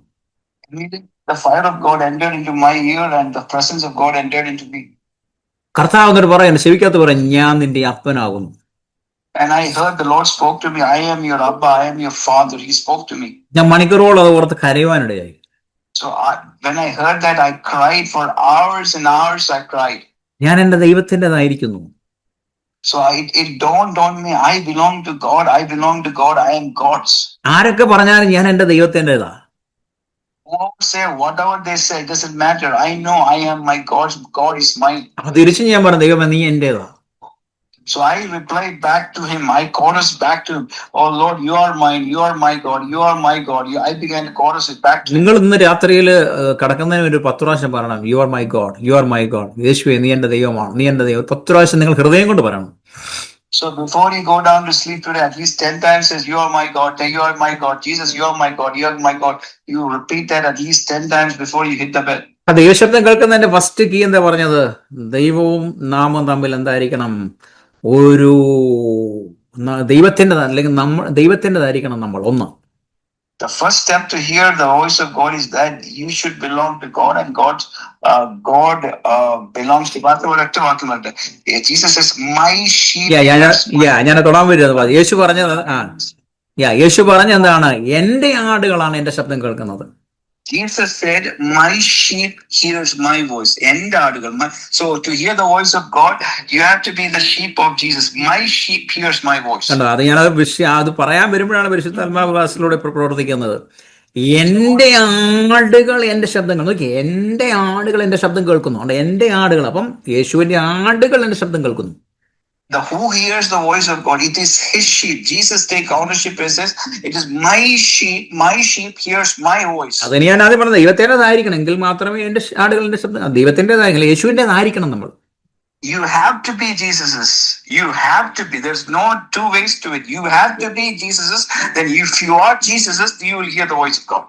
The fire of God entered into my ear, and the presence of God entered into me. കർത്താവ് എന്നിട്ട് പറയാൻ ചെവിക്കകത്ത് പറയാം, ഞാൻ നിന്റെ അപ്പനാകുന്നു. And I heard the Lord spoke to me, I am your Abba, I am your Father. He spoke to me. ഞാൻ മണിക്കൂറോളം അത് ഓർത്ത് കരയുവാനിടയായി. So when I heard that, I cried for hours and hours. I cried. ഞാൻ എന്റെ ദൈവത്തിൻ്റെതായിരിക്കുന്നു. So it dawned on me, I belong to God, I belong to God, I am God's. ആരൊക്കെ പറഞ്ഞാലും ഞാൻ എന്റെ ദൈവത്തിൻ്റെതാ. Whoever say, whatever they say, it doesn't matter. I know I am my God's, God is mine. അപ്പൊ തിരിച്ചു ഞാൻ പറഞ്ഞു, ദൈവമേ നീ എന്റേതാ. So I replied back to him, I chorus back to him, oh Lord, you are mine, you are my God, you are my God. I began to chorus it back to him. നിങ്ങൾ ഇന്ന് രാത്രിയിൽ കിടക്കുന്നതിന് ഒരു 10 പ്രാവശ്യം പറയണം, you are my God, you are my God. യേശുവേ നീ എന്റെ ദൈവമാണ്, നീ എന്റെ ദൈവം. 10 പ്രാവശ്യം നിങ്ങൾ ഹൃദയം കൊണ്ട് പറയണം. So before you go down to sleep today, at least 10 times says, you are my God, you are my God, Jesus, you are my God, you are my God. You repeat that at least 10 times before you hit the bed. ആ ദൈവശബ്ദം കേൾക്കുന്നതിന്റെ first key എന്താ പറഞ്ഞത്? ദൈവവും നാമം തമ്മിൽ എന്തായിരിക്കണം? ഒരു ദൈവത്തിൻ്റെ അല്ലെങ്കിൽ ദൈവത്തിൻ്റെതായിരിക്കണം നമ്മൾ. ഒന്ന്, the first step to hear the voice of God is that you should belong to God, and God belongs to God. Jesus says, my sheep. ഞാൻ തൊടാൻ വരുന്നത് യേശു പറഞ്ഞ എന്താണ്? എന്റെ ആടുകളാണ് എന്റെ ശബ്ദം കേൾക്കുന്നത്. Jesus said, my sheep hears my voice. So to hear the voice of God, you have to be the sheep of Jesus. My sheep hears my voice. അത് പറയാൻ വരുമ്പോഴാണ് പരിശുദ്ധാത്മാവിലൂടെ പ്രവർത്തിക്കുന്നത്. എന്റെ ആടുകൾ എന്റെ ശബ്ദങ്ങൾ നോക്കി, എന്റെ ആടുകൾ എന്റെ ശബ്ദം കേൾക്കുന്നു. എന്റെ ആടുകൾ, അപ്പം യേശുവിന്റെ ആടുകൾ എന്റെ ശബ്ദം കേൾക്കുന്നു. The who hears the voice of God, it is his sheep. Jesus take ownership and says, it is my sheep hears my voice. അതിന് ഞാൻ ആദ്യം പറഞ്ഞത് ദൈവത്തിൻ്റെതായിരിക്കണം, എങ്കിൽ മാത്രമേ എന്റെ ആടുകൾ എന്റെ ശബ്ദം. ദൈവത്തിൻ്റെതായിരിക്കണം, യേശുവിൻ്റെതായിരിക്കണം നമ്മൾ. You have to be Jesus's. You have to be. There's no two ways to it. You have to be Jesus's. Then if you are Jesus's, you will hear the voice of God.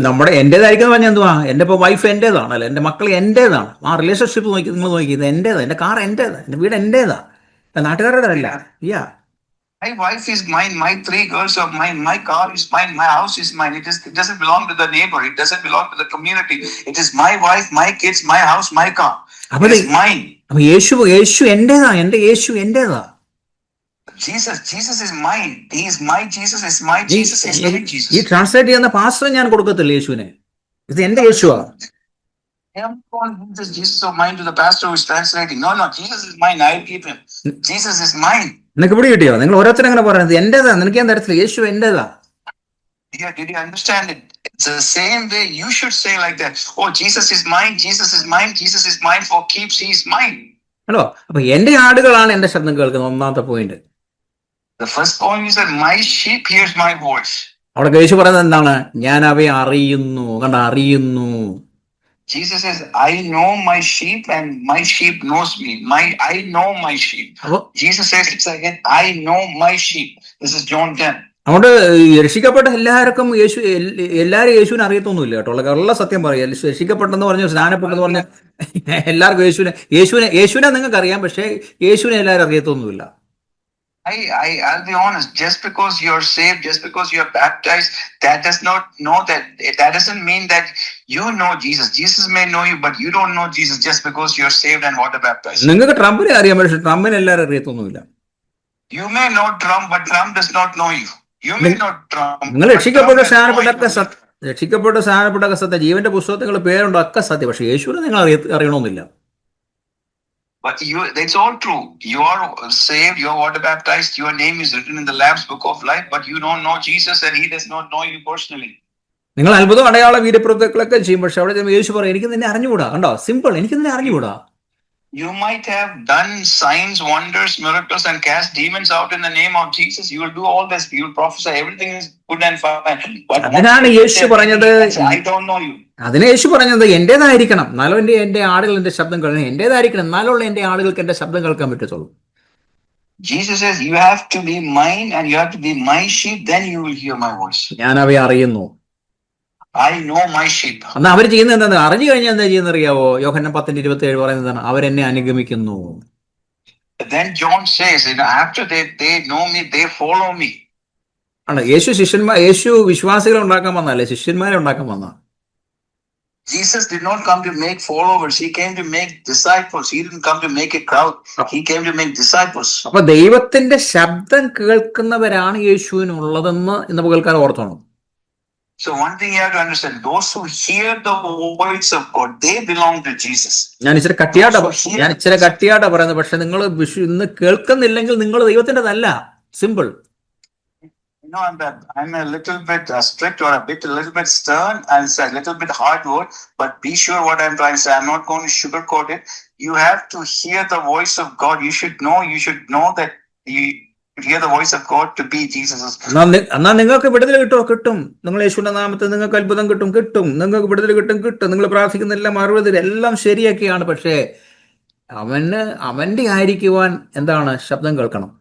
നമ്മുടെ എന്റേതായിരിക്കും പറഞ്ഞാൽ എന്തുവാ? എന്റെ ഇപ്പൊ wife എന്റേതാണ്, അല്ലെ എന്റെ മക്കൾ എന്റേതാണ്. ആ relationship നിങ്ങൾ നോക്കി, ഇത് എന്റേതാ, എന്റെ കാർ എന്റേതാ, എന്റെ വീട് എന്റേതാ, നാട്ടുകാരുടെ അല്ല. My wife is mine, my 3 girls are mine, my car is mine, my house is mine. It doesn't belong to the neighbor, it doesn't belong to the community. It is my wife, my kids, my house, my car. It is mine. അപ്പൊ യേശു എന്റേതാ, എന്റെ യേശു എന്റേതാ. Jesus is mine. He is my Jesus, is my Jesus, is my Jesus. ഈ translate ചെയ്യുന്ന pastor ഞാൻ കൊടുക്കത്തില്ല യേശുവിനെ. ഇത് എന്റെ യേശുവാ. I am calling Jesus of mine to the pastor who is translating. No, Jesus is mine. I will keep him. Jesus is mine. നിനക്ക് ഇവിടെ കിട്ടിയോ? നിങ്ങൾ ഓരോരുത്തരും അങ്ങനെ പറയുന്നത് എന്റേതാ, നിനക്ക് ഞാൻ തരത്തില്ല, യേശു എന്റേതാ. Did you understand it? It's the same way you should say like that. Oh, Jesus is mine, Jesus is mine, Jesus is mine, for keeps, he is mine. Hello, അപ്പൊ എന്റെ ആടുകളാണ് എന്റെ ശബ്ദം കേൾക്കുന്നത്. ഒന്നാമത്തെ point. The first point is that my sheep hears my voice. അവിടെ യേശു പറയുന്നത് എന്താണ്? ഞാൻ അവയെ അറിയുന്നു. അറിയുന്നു. Jesus says, I know my sheep and my sheep knows me. I know my sheep. Jesus says it again, I know my sheep. This is John 10. അതുകൊണ്ട് രക്ഷിക്കപ്പെട്ട എല്ലാവർക്കും എല്ലാവരും യേശുവിനെ അറിയത്തൊന്നുമില്ല കേട്ടോ. ഉള്ള സത്യം പറയാം. രക്ഷിക്കപ്പെട്ടെന്ന് പറഞ്ഞു, സ്നാനപ്പെട്ടെന്ന് പറഞ്ഞ എല്ലാവർക്കും യേശുവിനെ നിങ്ങൾക്ക് അറിയാം, പക്ഷെ യേശുവിനെ എല്ലാവരും അറിയത്തൊന്നുമില്ല. I'll be honest. Just because you're saved, just because you're baptized, that does not know that doesn't mean that you know Jesus. Jesus may know you, but you don't know Jesus just because you're saved and water baptized. നിങ്ങൾക്ക് ട്രംപിനെ അറിയാം, പക്ഷെ ട്രംപിനെ എല്ലാവരും അറിയത്തൊന്നുമില്ല. You may know Trump, but Trump does not know you. You may know Trump. നിങ്ങൾ but രക്ഷിക്കപ്പെട്ട Trump has no സ്ഥാനപ്പെട്ടൊക്കെ idea. രക്ഷിക്കപ്പെട്ട സ്ഥാനപ്പെട്ടൊക്കെ സത്യം, ജീവന്റെ പുസ്തകത്തിൽ പേരുണ്ടോ ഒക്കെ സത്യം, പക്ഷെ യേശുവിനെ നിങ്ങൾ അറിയണമെന്നില്ല. But that's all true. You are saved, you are water baptized, your name is written in the Lamb's book of life, but you don't know Jesus and he does not know you personally. നിങ്ങൾ അത്ഭുതം, അടയാള, വീരപ്രവൃത്തികളൊക്കെ ചെയ്യും, പക്ഷെ അവിടെ ചെന്ന് യേശു പറയും എനിക്ക് നിന്നെ അറിഞ്ഞുകൂടാ. കണ്ടോ, സിമ്പിൾ, എനിക്ക് നിന്നെ അറിഞ്ഞുകൂടാ. You might have done signs, wonders, miracles, and cast demons out in the name of Jesus. You will do all this. You will prophesy. Everything is good and fine. But അതിനാണ് യേശു പറഞ്ഞത്, I don't know you. അതിന് യേശു പറഞ്ഞത് എന്റേതായിരിക്കണം, എന്നാലും എന്റെ ആടുകൾ എന്റെ ശബ്ദം കേൾക്കണം. എന്റേതായിരിക്കണം, എന്നാലുള്ള എന്റെ ആളുകൾക്ക് എന്റെ ശബ്ദം കേൾക്കാൻ പറ്റത്തുള്ളൂ. Jesus says you have to be mine and you have to be my sheep, then you will hear my voice. ഞാൻ അവയെ അറിയുന്നു. I know my sheep. എന്നാ അവർ ചെയ്യുന്നത് എന്താണ്? അറിഞ്ഞു കഴിഞ്ഞാൽ എന്താ ചെയ്യുന്ന അറിയാവോ? യോഹന്നാൻ 10:27 പറയുന്നതാണ്, അവരെന്നെ അനുഗമിക്കുന്നു. Then John says, after they know me, they follow me. ആണ് യേശു വിശ്വാസികളെ ഉണ്ടാക്കാൻ വന്നല്ലേ, ശിഷ്യന്മാരെ ഉണ്ടാക്കാൻ വന്ന. Jesus did not come to make followers. He came to make disciples. He didn't come to make a crowd. He came to make disciples. അപ്പൊ ദൈവത്തിന്റെ ശബ്ദം കേൾക്കുന്നവരാണ് യേശുവിനുള്ളതെന്ന് ഇന്ന് പകൽക്കാലം ഓർത്തോണം. So one thing you have to understand, those who hear the voice of God, they belong to Jesus. ഞാൻ ഇച്ചിരി കട്ടിയാട്ടാ പറയുന്നത്, പക്ഷെ നിങ്ങൾ ഇന്ന് കേൾക്കുന്നില്ലെങ്കിൽ നിങ്ങൾ ദൈവത്തിൻ്റെതല്ല. Simple. I'm a little bit strict or a little bit stern and it's a little bit hard word, but be sure what I'm trying to say. I'm not going to sugarcoat it. You have to hear the voice of God. You should know that you hear the voice of God to be Jesus. എന്നാ നിങ്ങൾക്ക് വിടുതൽ കിട്ടും. നിങ്ങൾ യേശുവിന്റെ നാമത്തിൽ നിങ്ങൾക്ക് അത്ഭുതം കിട്ടും, നിങ്ങൾക്ക് വിടുതൽ കിട്ടും. നിങ്ങൾ പ്രാർത്ഥിക്കുന്നില്ല, മറുപടി എല്ലാം ശരിയൊക്കെയാണ്, പക്ഷേ അവന്റെ ആയിരിക്കുവാൻ എന്താണ്? ശബ്ദം കേൾക്കണം.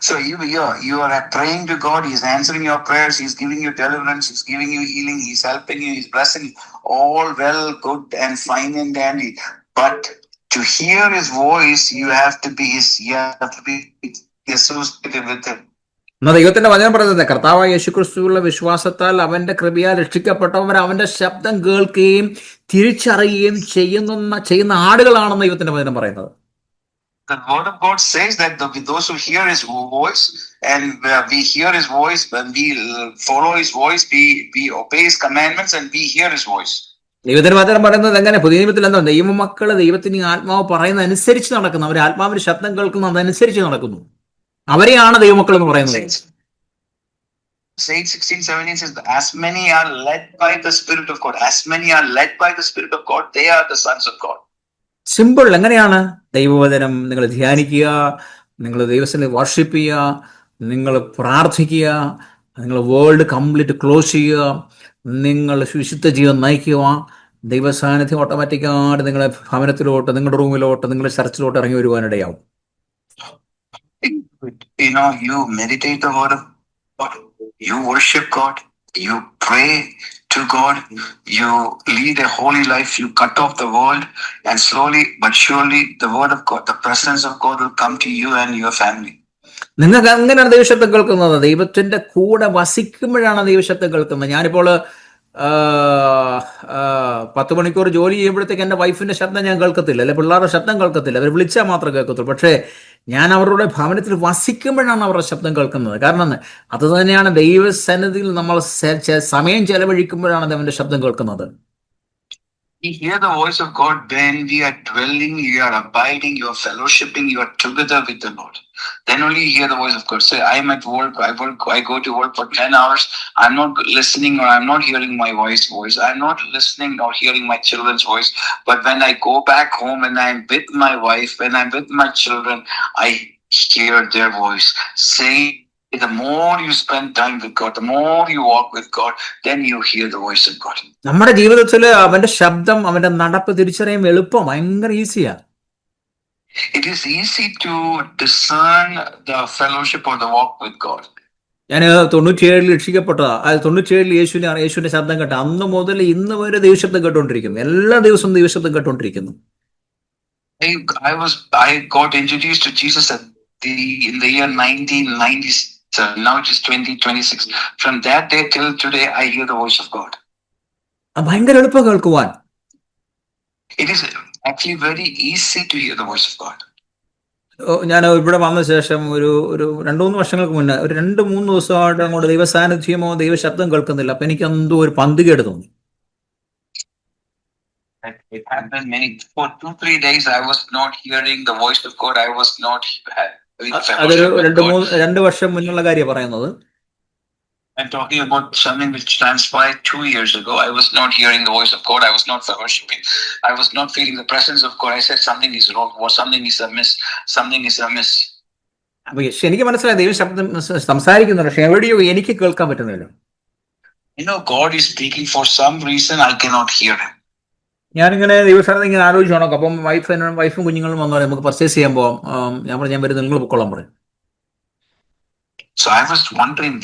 So you are praying to God. He's answering your prayers. He's giving you deliverance. He's giving you healing. He's helping you. He's blessing you. All well, good and fine and dandy. But to hear his voice, you have to be associated with him. എന്നാ ദൈവത്തിന്റെ വചനം പറയുന്നത്, കർത്താവായ യേശുക്രിസ്തുവിലുള്ള വിശ്വാസത്താൽ അവന്റെ കൃപയാൽ രക്ഷിക്കപ്പെട്ടവർ അവന്റെ ശബ്ദം കേൾക്കുകയും തിരിച്ചറിയുകയും ചെയ്യുന്ന ആടുകളാണെന്ന് ദൈവത്തിന്റെ വചനം പറയുന്നത്. The word of God says that those who hear his voice, and we hear his voice, when we follow his voice, we obey his commandments and we hear his voice. ദൈവത്തിന്റെ വചനം പറയുന്നത് എങ്ങനെ? പുതിയ നിയമത്തിൽ എന്താ? ദൈവമക്കള് ദൈവത്തിന് ആത്മാവ് പറയുന്ന അനുസരിച്ച് നടക്കുന്നു. അവർ ആത്മാവിന്റെ ശബ്ദം കേൾക്കുന്നു, അതനുസരിച്ച് നടക്കുന്നു. അവരെയാണ് ദൈവമക്കൾ എന്ന് പറയുന്നത്. 16:17 says, as many are led by the Spirit of God, as many are led by the Spirit of God, they are the sons of God. Simple. എങ്ങനെയാണ്? ദൈവവചനം നിങ്ങൾ ധ്യാനിക്കുക, നിങ്ങൾ ദൈവത്തിനെ വർഷിപ്പ് ചെയ്യുക, നിങ്ങൾ പ്രാർത്ഥിക്കുക, നിങ്ങൾ വേൾഡ് കംപ്ലീറ്റ് ക്ലോസ് ചെയ്യുക, നിങ്ങൾ വിശുദ്ധ ജീവൻ നയിക്കുക, ദൈവസാന്നിധ്യം ഓട്ടോമാറ്റിക്കായിട്ട് നിങ്ങളെ ഭവനത്തിലോട്ട്, നിങ്ങളുടെ റൂമിലോട്ട്, നിങ്ങളുടെ ചർച്ചിലോട്ട് ഇറങ്ങി വരുവാനിടയാവും. You meditate the word of God, you worship God, you pray to God, you lead a holy life, you cut off the world, and slowly but surely the word of God, the presence of God will come to you and your family. നിങ്ങൾക്ക് അങ്ങനെയാണ് ദൈവശബ്ദം കേൾക്കുന്നത്. ദൈവത്തിന്റെ കൂടെ വസിക്കുമ്പോഴാണ് ദൈവശബ്ദം കേൾക്കുന്നത്. ഞാനിപ്പോൾ 10 മണിക്കൂർ ജോലി ചെയ്യുമ്പോഴത്തേക്ക് എൻ്റെ വൈഫിന്റെ ശബ്ദം ഞാൻ കേൾക്കത്തില്ല, അല്ലെ പിള്ളേരുടെ ശബ്ദം കേൾക്കത്തില്ല. അവർ വിളിച്ചാൽ മാത്രമേ കേൾക്കത്തുള്ളൂ. പക്ഷേ ഞാൻ അവരുടെ ഭവനത്തിൽ വസിക്കുമ്പോഴാണ് അവരുടെ ശബ്ദം കേൾക്കുന്നത്. കാരണം അത് തന്നെയാണ് ദൈവസന്നിധിയിൽ നമ്മൾ സമയം ചെലവഴിക്കുമ്പോഴാണ് അവന്റെ ശബ്ദം കേൾക്കുന്നത്. We hear the voice of God when we are dwelling, you are abiding, you are fellowshipping, you are together with the Lord. Then only you hear the voice of God. Say, I am at work, I go to work for 10 hours. I'm not listening or I'm not hearing my wife's voice. I'm not listening or hearing my children's voice. But when I go back home and I'm with my wife, when I'm with my children, I hear their voice. Say, the more you spend time with God, the more you walk with God, then you hear the voice of God. നമ്മുടെ ജീവിതത്തിൽ അവന്റെ ശബ്ദം, അവന്റെ നടപ്പ് തിരിച്ചറിയാൻ എളുപ്പം, ഭയങ്കര ഈസിയാ. It is easy to discern the fellowship or the walk with God. ഞാൻ 97 രക്ഷിക്കപ്പെട്ടതാ. 97 യേശുവിന്റെ ശബ്ദം കേട്ട അന്ന് മുതൽ ഇന്ന് വരെ ദൈവശബ്ദം കേട്ടുകൊണ്ടിരിക്കുന്നു. എല്ലാ ദിവസവും ദൈവശബ്ദം കേട്ടുകൊണ്ടിരിക്കുന്നു. I got introduced to Jesus at in the year 1997. Now it is 2026. From that day till today, I hear the voice of God. ഭയങ്കര എളുപ്പം കേൾക്കുവാൻ. It is actually very easy to hear the voice of God. ഞാൻ ഇവിടെ വന്ന ശേഷം ഒരു 2-3 വർഷങ്ങൾക്ക് മുന്നേ ഒരു 2-3 ദിവസമായിട്ട് അങ്ങോട്ട് ദൈവ സാന്നിധ്യമോ ദൈവശബ്ദം കേൾക്കുന്നില്ല. അപ്പൊ എനിക്ക് എന്തോ ഒരു പന്തികേട് തോന്നി. It happened for 2-3 days. I was not hearing the voice of God. I was not having അതൊരു fellowship with God. 2 വർഷം മുന്നുള്ള കാര്യം പറയുന്നത്. I'm talking about something which transpired 2 years ago. I was not hearing the voice of God. I was not fellowshipping. I was not feeling the presence of God. I said something is wrong or something is amiss. Something is amiss. അപ്പൊ എനിക്ക് മനസ്സിലായി ദൈവം ശബ്ദം സംസാരിക്കുന്നുണ്ട്, പക്ഷെ എവിടെയോ എനിക്ക് കേൾക്കാൻ പറ്റുന്നില്ല. God is speaking. For some reason I cannot hear him. ഞാനിങ്ങനെ ദൈവസ്ഥലത്ത് ഇങ്ങനെ ആലോചിച്ചു നോക്കാം. അപ്പം വൈഫും കുഞ്ഞുങ്ങളും വന്നു പറയും നമുക്ക് പർച്ചേസ് ചെയ്യാൻ പോകാം. ഞാൻ വരുന്നത് നിങ്ങൾ പൊക്കോളാൻ പറയും. So I was wondering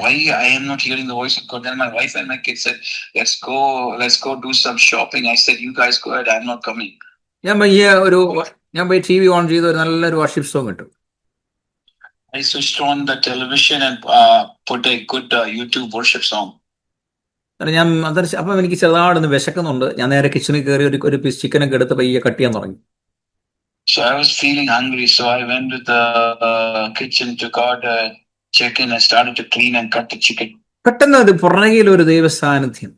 why I am not hearing the voice of God. Then my wife and my kids said, let's go do some shopping. I said, you guys go ahead, I'm not coming. ഞാൻ പോയി TV on ചെയ്ത് ഒരു നല്ലൊരു worship song ഇട്ടു. I switched on the television and put a good YouTube worship song. അപ്പം എനിക്ക് ചെറുതാടൊന്ന് വിശക്കുന്നുണ്ട്. ഞാൻ നേരെ കിച്ചണിൽ കയറി ഒരു പീസ് ചിക്കനൊക്കെ എടുത്ത് പയ്യെ കട്ട് ചെയ്യാൻ തുടങ്ങി. So I was feeling hungry, so I went to the kitchen, took out a chicken and started to clean and cut the chicken. പെട്ടെന്ന് ഒരു പുറകിൽ ഒരു ദൈവ സാന്നിധ്യം.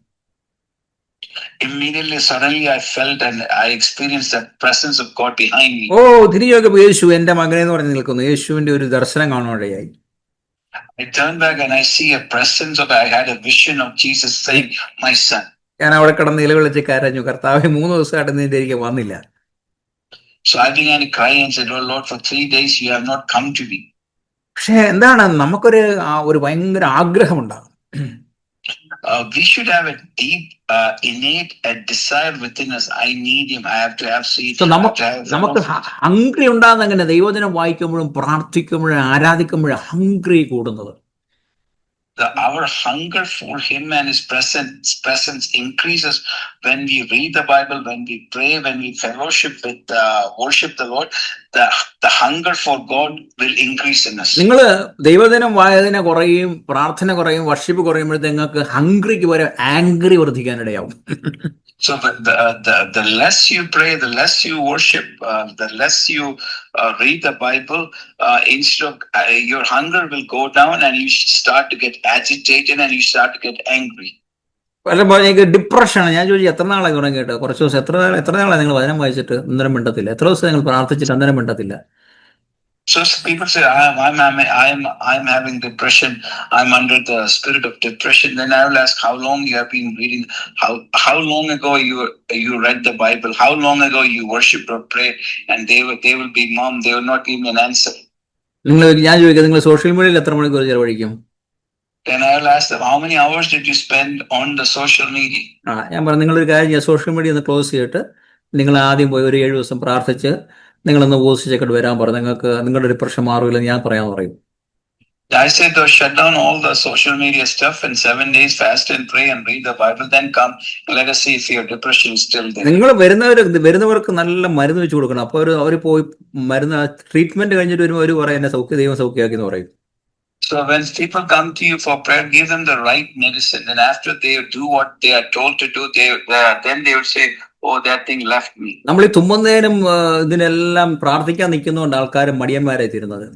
Immediately, suddenly I felt and I experienced the presence of God behind me. തിരികെ യേശു എന്റെ മകനെ എന്ന് പറഞ്ഞ് നിൽക്കുന്നു. യേശുവിന്റെ ഒരു ദർശനം കാണുകയായി. I turned back and I see a presence of, I had a vision of Jesus saying, my son. ഞാൻ അവിടെ കിടന്ന് നിലവിളിച്ച് കരഞ്ഞു, കർത്താവേ 3 ദിവസമായിട്ട് നീ തിരികെ വന്നില്ല. So I began to cry and said, oh Lord, for 3 days you have not come to me. പക്ഷെ എന്താണ്, നമുക്കൊരു ഭയങ്കര ആഗ്രഹമുണ്ടാകും. We should have a deep innate desire within us. I need him. I have to have seed. നമുക്ക് hungry ഉണ്ടാകുന്ന അങ്ങനെ ദൈവവചനം വായിക്കുമ്പോഴും പ്രാർത്ഥിക്കുമ്പോഴും ആരാധിക്കുമ്പോഴും hungry കൂടുന്നത്. Our hunger for him and his presence increases when we read the Bible, when we pray, when we fellowship with worship the Lord. The hunger for God will increase in us. നിങ്ങൾ ദൈവവചനം വായന കുറയും, പ്രാർത്ഥന കുറയും, worship കുറയുമ്പോഴത്തെ നിങ്ങൾക്ക് ഹംഗ്രിക്ക് പകരം angry വർദ്ധിക്കാനിടയാവും. So the less you pray, the less you worship, the less you read the Bible, instead of your hunger will go down and you start to get agitated and you start to get angry. എനിക്ക് ഡിപ്രഷനാണ്. ഞാൻ ചോദിച്ചു എത്ര നാളായി തുടങ്ങിയിട്ട്? കുറച്ച് ദിവസം. എത്ര നാളായി നിങ്ങൾ വചനം വായിച്ചിട്ട് അന്നേരം മിണ്ടത്തില്ല? എത്ര ദിവസം നിങ്ങൾ പ്രാർത്ഥിച്ചിട്ട് അന്നേരം മിണ്ടത്തില്ല? So people say, I'm having depression. I'm under the spirit of depression. Then I will ask, how long you have been reading? How long ago you read the Bible? How long ago you worshiped or prayed? And they will be mum. They will not give me an answer. ഞാൻ ചോദിക്കാം, നിങ്ങൾ social മീഡിയയിൽ എത്ര മണിക്കൂർ ചെലവഴിക്കും? Then I will ask them, how many hours did you spend on the social media? ഞാൻ പറഞ്ഞു, നിങ്ങളൊരു കാര്യം, സോഷ്യൽ മീഡിയ ഒന്ന് ക്ലോസ് ചെയ്തിട്ട് നിങ്ങൾ ആദ്യം പോയി ഒരു 7 ദിവസം പ്രാർത്ഥിച്ച് നിങ്ങളൊന്ന് ഉപസിച്ചേക്കൊണ്ട് വരാൻ പറഞ്ഞു. നിങ്ങൾക്ക് നിങ്ങളുടെ ഡിപ്രഷൻ മാറില്ലെന്ന് ഞാൻ പറയാൻ പറയും. I said, shut down all the social media stuff and 7 days fast and pray and read the Bible. Then come and let us see if your depression is still there. നിങ്ങൾ വരുന്നവർക്ക് നല്ല മരുന്ന് വെച്ച് കൊടുക്കണം. അപ്പോൾ അവർ പോയി മരുന്ന് ട്രീറ്റ്മെന്റ് കഴിഞ്ഞിട്ട് വരുമ്പോൾ അവർ പറയും എന്നെ ദൈവം സൗഖ്യമാക്കി എന്ന് പറയും. So when people come to you for prayer, give them the right medicine. And after they do what they are told to do, then they will say, oh, that thing left me. നമ്മൾ ഈ തുമ്മുന്നതിനും ഇതിനെല്ലാം പ്രാർത്ഥിക്കാൻ നിൽക്കുന്നതുകൊണ്ട് ആൾക്കാർ മടിയന്മാരായി തീരുന്നത്.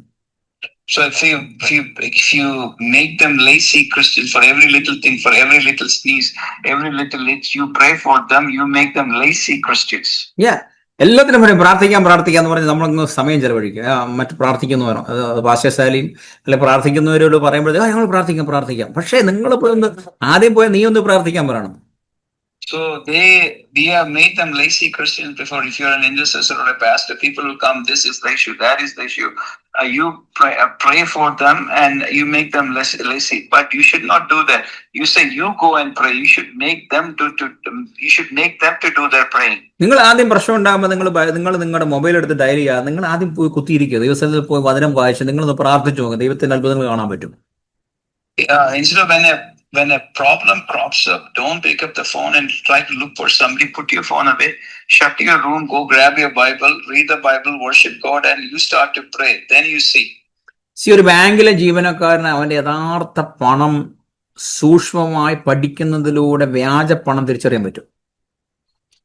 So if you make them lazy Christians for every little thing, for every little sneeze, every little itch, you pray for them, you make them lazy Christians. Yeah. എല്ലാത്തിനും പറയും പ്രാർത്ഥിക്കാന്ന് പറഞ്ഞ് നമ്മളങ്ങ് സമയം ചെലവഴിക്കുക. മറ്റ് പ്രാർത്ഥിക്കുന്നു വേണം. പാശ്ചാലിയും അല്ലെ പ്രാർത്ഥിക്കുന്നവരോട് പറയുമ്പോഴത്തേക്ക് ഞങ്ങൾ പ്രാർത്ഥിക്കാം. പക്ഷേ നിങ്ങളിപ്പോ ആദ്യം പോയാൽ നീ ഒന്ന് പ്രാർത്ഥിക്കാൻ പറയണം. So we have made them lazy Christians before. If you're an intercessor or a pastor, people will come, this is the issue, that is the issue. You pray for them and you make them lazy. But you should not do that. You say you go and pray. You should make them to do their praying. നിങ്ങൾ ആദ്യം പ്രശ്നം ഉണ്ടാകുമ്പോൾ നിങ്ങൾ നിങ്ങളുടെ mobile എടുത്ത് dial ചെയ്യുക. നിങ്ങൾ ആദ്യം പോയി കുത്തിയിരിക്കുക. ദിവസത്തിൽ പോയി വചനം വായിച്ച് നിങ്ങളൊന്ന് പ്രാർത്ഥിച്ചു നോക്കുക. ദൈവത്തിന്റെ അത്ഭുതങ്ങൾ കാണാൻ പറ്റും. Instead of when a problem crops up, don't pick up the phone and try to look for somebody. Put your phone away, shut your room, go grab your Bible, read the Bible, worship God, and you start to pray. Then you see. ഒരു ബാങ്കിലെ ജീവനക്കാരന് അവന്റെ യഥാർത്ഥ പണം സൂക്ഷ്മമായി പഠിക്കുന്നതിലൂടെ വ്യാജ പണം തിരിച്ചറിയാൻ പറ്റും.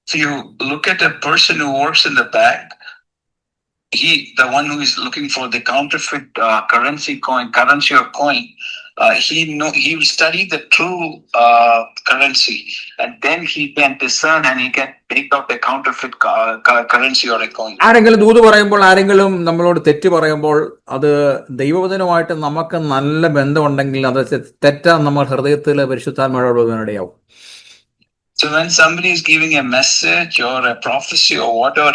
So you look at a person who works in the bank. The one who is looking for the counterfeit currency or coin. He will study the true currency, and then he can discern and he can take out the counterfeit currency or a coin. ആരെങ്കിലും ദൂത് പറയുമ്പോൾ, ആരെങ്കിലും നമ്മളോട് തെറ്റ് പറയുമ്പോൾ, അത് ദൈവവചനവുമായിട്ട് നമുക്ക് നല്ല ബന്ധമുണ്ടെങ്കിൽ അത് തെറ്റാൻ നമ്മൾ ഹൃദയത്തിൽ പരിശുദ്ധാത്മാവിനോടെയാവും. So when somebody is giving a message or a prophecy or whatever,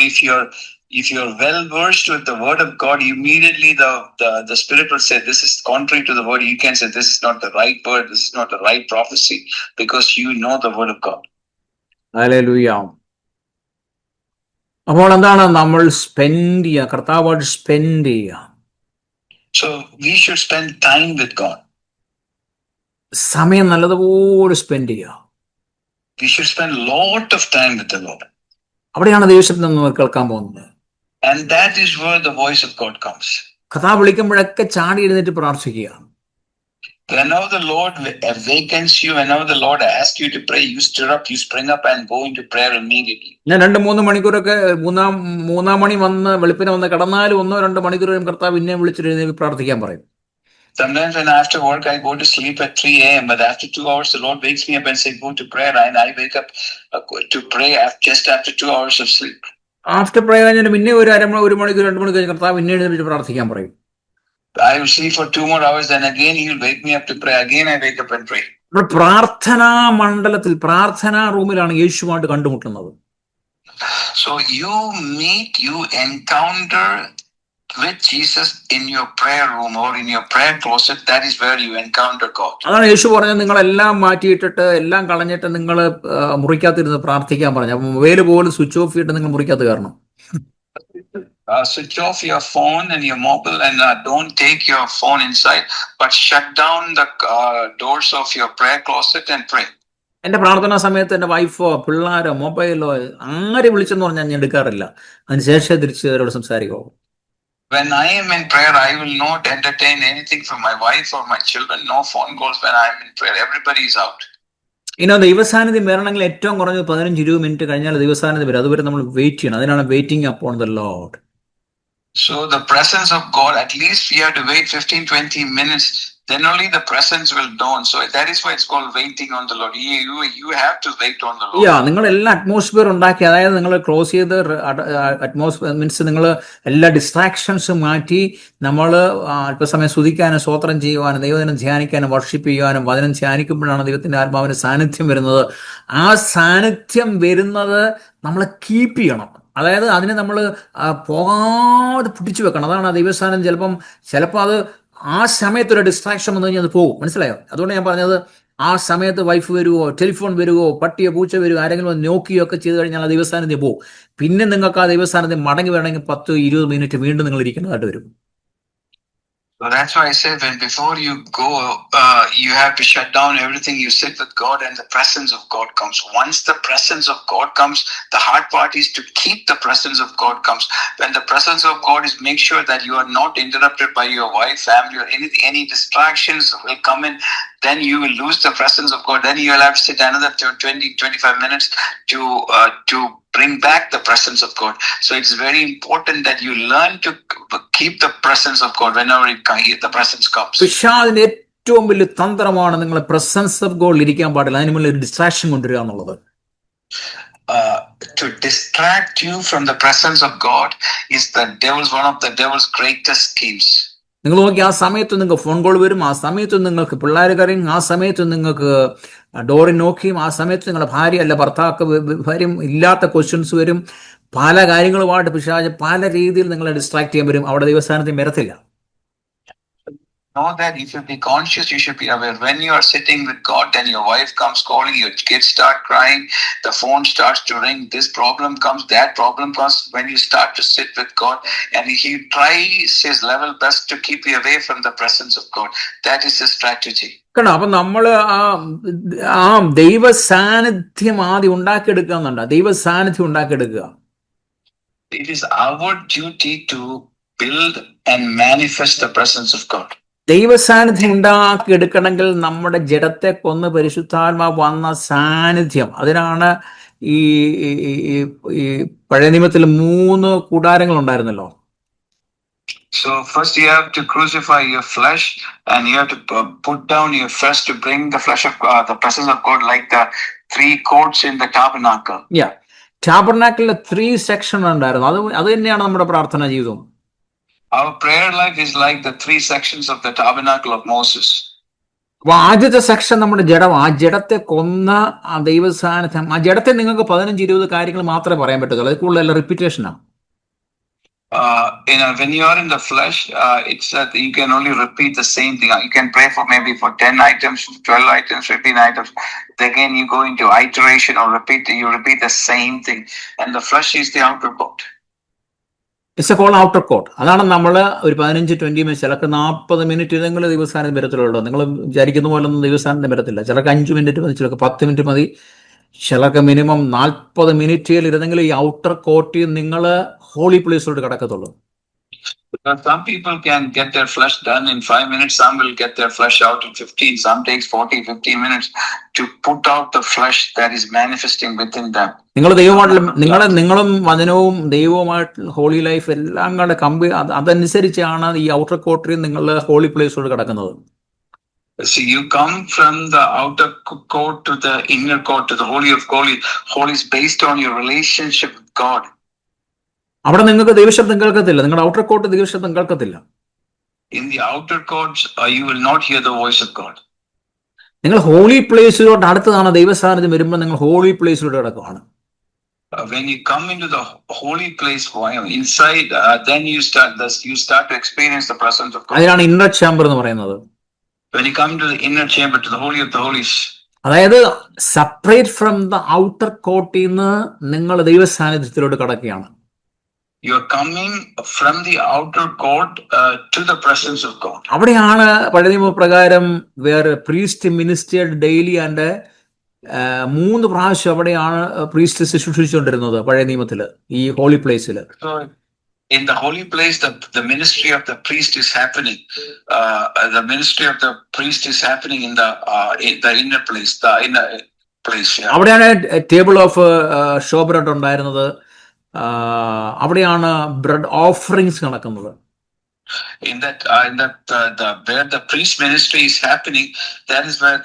if you're well versed with the word of God, immediately the Spirit will say, this is contrary to the word. You can say, this is not the right word, this is not the right prophecy, because you know the word of God. Hallelujah. അപ്പോൾ എന്താണ് നമ്മൾ spend ചെയ്യുക? കർത്താവായിട്ട് spend ചെയ്യുക. So we should spend time with God. സമയം നല്ലതുപോലെ spend ചെയ്യുക. We should spend a lot of time with the Lord. അവിടെയാണ് ദൈവശബ്ദം നമ്മൾ കേൾക്കാൻ പോകുന്നത്. And that is where the voice of God comes. കർത്താവ് വിളിക്കുമ്പോഴൊക്കെ ചാടി എഴുന്നേറ്റ് പ്രാർത്ഥിക്കുക. Whenever the Lord awakens you, whenever the Lord asks you to pray, you stir up, you spring up and go into prayer immediately. ഞാൻ 2-3 മണിക്കൂറൊക്കെ മൂന്നാം മണി വന്ന് വെളുപ്പിനെ വന്ന് കിടന്നാലും 1-2 മണിക്കൂർ കർത്താവ് എന്നെ വിളിച്ചിട്ട് എഴുന്നേറ്റ് പ്രാർത്ഥിക്കാൻ പറയും. Sometimes when after work I go to sleep at 3 a.m. but after 2 hours the Lord wakes me up and says go to prayer, and I wake up to pray just after 2 hours of sleep. After prayer കഴിഞ്ഞാൽ പിന്നെ ഒരു മണിക്കൂർ 2 മണിക്കൂർ കർത്താവ് എന്നെ എഴുന്നേറ്റ് പ്രാർത്ഥിക്കാൻ പറയും. I will sleep for 2 more hours, then again he will wake me up to pray. Again I wake up and pray. പ്രാർത്ഥനാ മണ്ഡലത്തിൽ, പ്രാർത്ഥനാ റൂമിലാണ് യേശുവായിട്ട് കണ്ടുമുട്ടുന്നത്. So you encounter with Jesus in your prayer room or in your prayer closet. That is where you encounter God. അതാണ് യേശു പറഞ്ഞത്, നിങ്ങളെല്ലാം മാറ്റിയിട്ടിട്ട് എല്ലാം കളഞ്ഞിട്ട് നിങ്ങൾ മുറിക്കകത്തിരുന്ന് പ്രാർത്ഥിക്കാൻ പറഞ്ഞു. മൊബൈൽ പോലും സ്വിച്ച് ഓഫ് ചെയ്തിട്ട് നിങ്ങൾ മുറിക്കകത്ത് കയറണം. Switch off your phone and your mobile, and don't take your phone inside, but shut down the doors of your prayer closet and pray. എന്റെ പ്രാർത്ഥനാ സമയത്ത് എന്റെ വൈഫോ പിള്ളേരോ മൊബൈലോ ആരെ വിളിച്ചെന്ന് പറഞ്ഞാൽ ഞാൻ എടുക്കാറില്ല. അതിനുശേഷം തിരിച്ച് അവരോട് സംസാരിക്കുമോ. When I am in prayer, I will not entertain anything from my wife or my children. No phone calls when I am in prayer. Everybody is out. ദൈവസാന്നിധ്യം വരണമെങ്കിൽ ഏറ്റവും കുറഞ്ഞത് 15-20 മിനിറ്റ് കഴിഞ്ഞാൽ ദൈവസാന്നിധ്യം വരും. അതുവരെ നമ്മൾ വെയിറ്റ് ചെയ്യണം. അതിനാണ് waiting upon the Lord. So the presence of God, at least we have to wait 15-20 minutes. Then only the presence will dawn. So that is why it's called waiting on the Lord. You have to wait on the Lord. നിങ്ങൾ എല്ലാ atmosphere ഉണ്ടാക്കി, അതായത് നിങ്ങൾ close ചെയ്ത് atmosphere means നിങ്ങൾ എല്ലാ ഡിസ്ട്രാക്ഷൻസും മാറ്റി നമ്മൾ അല്പസമയം സ്തുതിക്കാനും സ്തോത്രം ചെയ്യുവാനും ദൈവദിനം ധ്യാനിക്കാനും വർഷിപ്പ് ചെയ്യുവാനും വചനം ധ്യാനിക്കുമ്പോഴാണ് ദൈവത്തിന്റെ ആത്മാവിന് സാന്നിധ്യം വരുന്നത്. ആ സാന്നിധ്യം വരുന്നത് നമ്മൾ കീപ്പ് ചെയ്യണം. അതായത് അതിനെ നമ്മൾ പോകാതെ പിടിച്ചു വെക്കണം. അതാണ് ആ ദൈവസ്ഥാനം. ചിലപ്പോൾ അത് ആ സമയത്ത് ഒരു ഡിസ്ട്രാക്ഷൻ വന്നു കഴിഞ്ഞാൽ അത് പോകും. മനസ്സിലായോ? അതുകൊണ്ട് ഞാൻ പറഞ്ഞത്, ആ സമയത്ത് വൈഫ് വരുവോ, ടെലിഫോൺ വരുവോ, പട്ടിയോ പൂച്ച വരുവോ, ആരെങ്കിലും നോക്കിയോ ഒക്കെ ചെയ്ത് കഴിഞ്ഞാൽ ആ ദൈവസ്ഥാനത്തിൽ പോകും. പിന്നെ നിങ്ങൾക്ക് ആ ദൈവസ്ഥാനത്തിൽ മടങ്ങി വരണമെങ്കിൽ 10-20 മിനിറ്റ് വീണ്ടും നിങ്ങൾ ഇരിക്കുന്നതായിട്ട് വരും. So that's why I said, when before you go, you have to shut down everything. You sit with God and the presence of God comes. Once the presence of God comes, the hard part is to keep the presence of God comes. When the presence of God is, make sure that you are not interrupted by your wife, family, or any distractions will come in. Then you will lose the presence of God. Then you will have to sit another 20-25 minutes to bring back the presence of God. So it's very important that you learn to keep the presence of God whenever the presence comes. പിശാചിന്റെ ഏറ്റവും വലിയ തന്ത്രമാണ് നിങ്ങളെ presence of ഗോഡിൽ ഇരിക്കാൻ പാടില്ല, അതിന് മുന്നിൽ ഒരു ഡിസ്ട്രാക്ഷൻ കൊണ്ടുവരിക എന്നുള്ളത്. To distract you from the presence of God is one of the devil's greatest schemes. നിങ്ങൾ നോക്കി, ആ സമയത്ത് നിങ്ങൾക്ക് ഫോൺ കോൾ വരും, ആ സമയത്ത് നിങ്ങൾക്ക് പിള്ളേർ കരയും, ആ സമയത്ത് നിങ്ങൾക്ക് ഡോറിൽ നോക്കിയും, ആ സമയത്ത് നിങ്ങളുടെ ഭാര്യ അല്ല ഭർത്താക്ക് വരും, ഇല്ലാത്ത ക്വസ്റ്റ്യൻസ് വരും, പല കാര്യങ്ങളുമായിട്ട് പിശാച് പല രീതിയിൽ നിങ്ങളെ ഡിസ്ട്രാക്ട് ചെയ്യാൻ വരും. അവിടെ ദൈവസ്ഥാനത്തിൽ വരത്തില്ല. know that you should be conscious, you should be aware. When you are sitting with God, then your wife comes calling, your kids start crying, the phone starts to ring, this problem comes, that problem comes. When you start to sit with God, and he tries his level best to keep you away from the presence of God. That is his strategy. കണ്ടോ? അപ്പൊ നമ്മള് ആ ദൈവ സാന്നിധ്യം ആദ്യം ഉണ്ടാക്കിയെടുക്കുക എന്നുണ്ട, ദൈവ സാന്നിധ്യം ഉണ്ടാക്കിയെടുക്കുക. It is our duty to build and manifest the presence of God. ദൈവ സാന്നിധ്യം ഉണ്ടാക്കിയെടുക്കണമെങ്കിൽ നമ്മുടെ ജഡത്തെ കൊന്ന് പരിശുദ്ധാത്മാവ് വന്ന സാന്നിധ്യം, അതിനാണ് ഈ പഴയ നിയമത്തിൽ 3 കൂടാരങ്ങൾ ഉണ്ടായിരുന്നല്ലോ. So first you have to crucify your flesh, and you have to put down your flesh to bring the flesh of God, the presence of God, like the 3 courts in the tabernacle. ടാബർനാക്കിളിലെ 3 section ഉണ്ടായിരുന്നു. അത് തന്നെയാണ് നമ്മുടെ പ്രാർത്ഥനാ ജീവിതം. Our prayer life is like the 3 sections of the tabernacle of Moses. അപ്പൊ ആദ്യത്തെ section നമ്മുടെ ജഡം, ആ ജഡത്തെ കൊന്ന ആ ദൈവ സാന്നിധ്യം, ആ ജഡത്തെ നിങ്ങൾക്ക് 15-20 കാര്യങ്ങൾ മാത്രമേ പറയാൻ പറ്റത്തുള്ളൂ, അത് കൂടുതൽ റിപ്പീറ്റേഷനാണ്. When you are in the flesh, it's that you can only repeat the same thing. You can pray for maybe for 10 items, 12 items, 15 items. Again, you go into iteration or you repeat the same thing. And the flesh is the outer court. It's a called outer court. അതാണ് നമ്മൾ ഒരു 15-20 minute, ചിലക്ക് 40 minute നിങ്ങൾ ദിവസാനം വരത്തിലുള്ളൂ. നിങ്ങൾ വിചാരിക്കുന്ന പോലെ ഒന്നും ദിവസാനം വരത്തില്ല. ചിലക്ക് 5 minute മതി, ചിലക്ക് 10 മിനിറ്റ് മതി, ചിലക്ക് മിനിമം 40 മിനിറ്റിൽ ഇരുന്നെങ്കിൽ ഈ ഔട്ടർ കോർട്ടിൽ നിങ്ങൾ holy പ്ലേസിലോട്ട് കടക്കത്തുള്ളൂ. Some people can get their flesh done in 5 minutes. Some will get their flesh out in 15. Some takes 40-50 minutes to put out the flesh that is manifesting within them. നിങ്ങളും വചനവും ദൈവവുമായിട്ട് holy life എല്ലാം കൂടെ അതനുസരിച്ചാണ് ഈ outer കോർട്ടിൽ നിങ്ങൾ holy പ്ലേസിലോട്ട് കടക്കുന്നത്. See, you come from the outer court to the inner court, to the holy of holies, based on your relationship with God. അവിടെ നിങ്ങൾക്ക് ദൈവശബ്ദം കേൾക്കത്തില്ല, നിങ്ങളുടെ ഔട്ടർ കോർട്ട് ദൈവശബ്ദം കേൾക്കത്തില്ല. In the outer courts, you will not hear the voice of God. നിങ്ങൾ holy പ്ലേസിലോട്ട് അടുത്തതാണ് ദൈവ സാന്നിധ്യം വരുമ്പോൾ നിങ്ങൾ ഹോളി പ്ലേസിലോട്ട് കിടക്കുകയാണ്. When you come into the holy place, inside, then you start to experience the presence of God. അതിനാണ് inner chamber എന്ന് പറയുന്നത്. When you come to the inner chamber, to the holy of the holies, അതായത് separate from the outer കോർട്ടിൽ നിന്ന് നിങ്ങൾ ദൈവ സാന്നിധ്യത്തിലോട്ട് കടക്കുകയാണ്. You are coming from the outer court to the presence of God. അവിടെയാണ് പഴയ നിയമപ്രകാരം വേറെ പ്രീസ്റ്റ് മിനിസ്റ്റേർഡ് ഡെയിലി ആൻഡ് 3 പ്രാവശ്യം അവിടെയാണ് പ്രീസ്റ്റ് ശുശ്രൂഷിച്ചുകൊണ്ടിരുന്നത് പഴയ നിയമത്തില്, ഈ ഹോളി പ്ലേസിൽ. In the holy place, the ministry of the priest is happening. The ministry of the priest is happening in the inner place, the inner place. അവിടെയാണ് ടേബിൾ ഓഫ് ഷോ ബ്രെഡ് ഉണ്ടായിരുന്നത്. അവിടെയാണ് bread offerings നടക്കുന്നത്. In that where the priest ministry is happening, that is where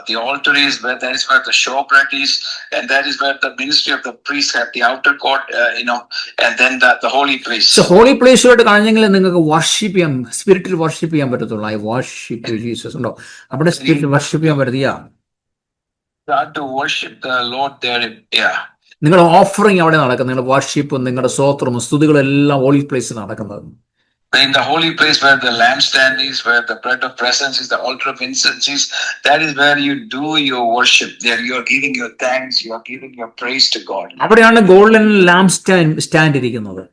the altar is, that is where the showbread is, and that is where the ministry of the priest have the outer court, and then the holy place. So holy place ലോട്ട് കഴിഞ്ഞെങ്കിൽ നിങ്ങൾക്ക് worship ചെയ്യാൻ, സ്പിരിറ്റിൽ worship ചെയ്യാൻ പറ്റത്തുള്ളൂ. I worship you Jesus ഉണ്ടോ? അവിടെ സ്പിരിറ്റിൽ worship ചെയ്യാൻ പറ്റില്ല. To worship the Lord there, yeah. നിങ്ങളുടെ ഓഫറിങ് അവിടെ നടക്കുന്നത്, നിങ്ങളുടെ വർഷിപ്പും നിങ്ങളുടെ സ്തോത്രവും സ്തുതികളും എല്ലാം ഹോളി പ്ലേസിൽ നടക്കുന്നത്. In the holy place where the lampstand is, where the bread of presence is, the altar of incense is, that is where you do your worship. There you are giving your thanks, you are giving your praise to God. അവിടെയാണ് golden lamp stand ഇരിക്കുന്നത്.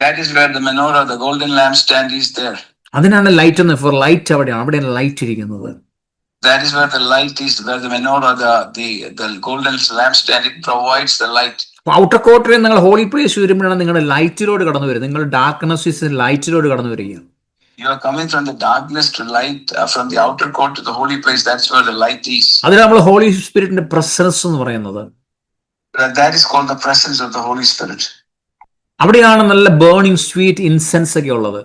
That is where the menorah, the golden lampstand is there. അതിനാണ് light എന്ന്, four light അവിടെയാണ് light ഇരിക്കുന്നത്. That is where the light is, where the menorah, the golden lampstand, it provides the light. Outer കോർട്ടിൽ നിങ്ങൾ holy place വരുമ്പോഴാണ് നിങ്ങളുടെ ലൈറ്റിലോട് കടന്നു വരും. നിങ്ങൾ ഡാർക്ക്നെസ് ലൈറ്റിലോട് കടന്നു വരികയും. You are coming from the darkness to light, from the outer court to the holy place. That's where the light is. അതിന് നമ്മൾ ഹോളി സ്പിരിറ്റിന്റെ പ്രസൻസ് എന്ന് പറയുന്നത്. That is called the presence of the Holy Spirit. അവിടെയാണ് നല്ല burning sweet incense ഒക്കെ ഉള്ളത്.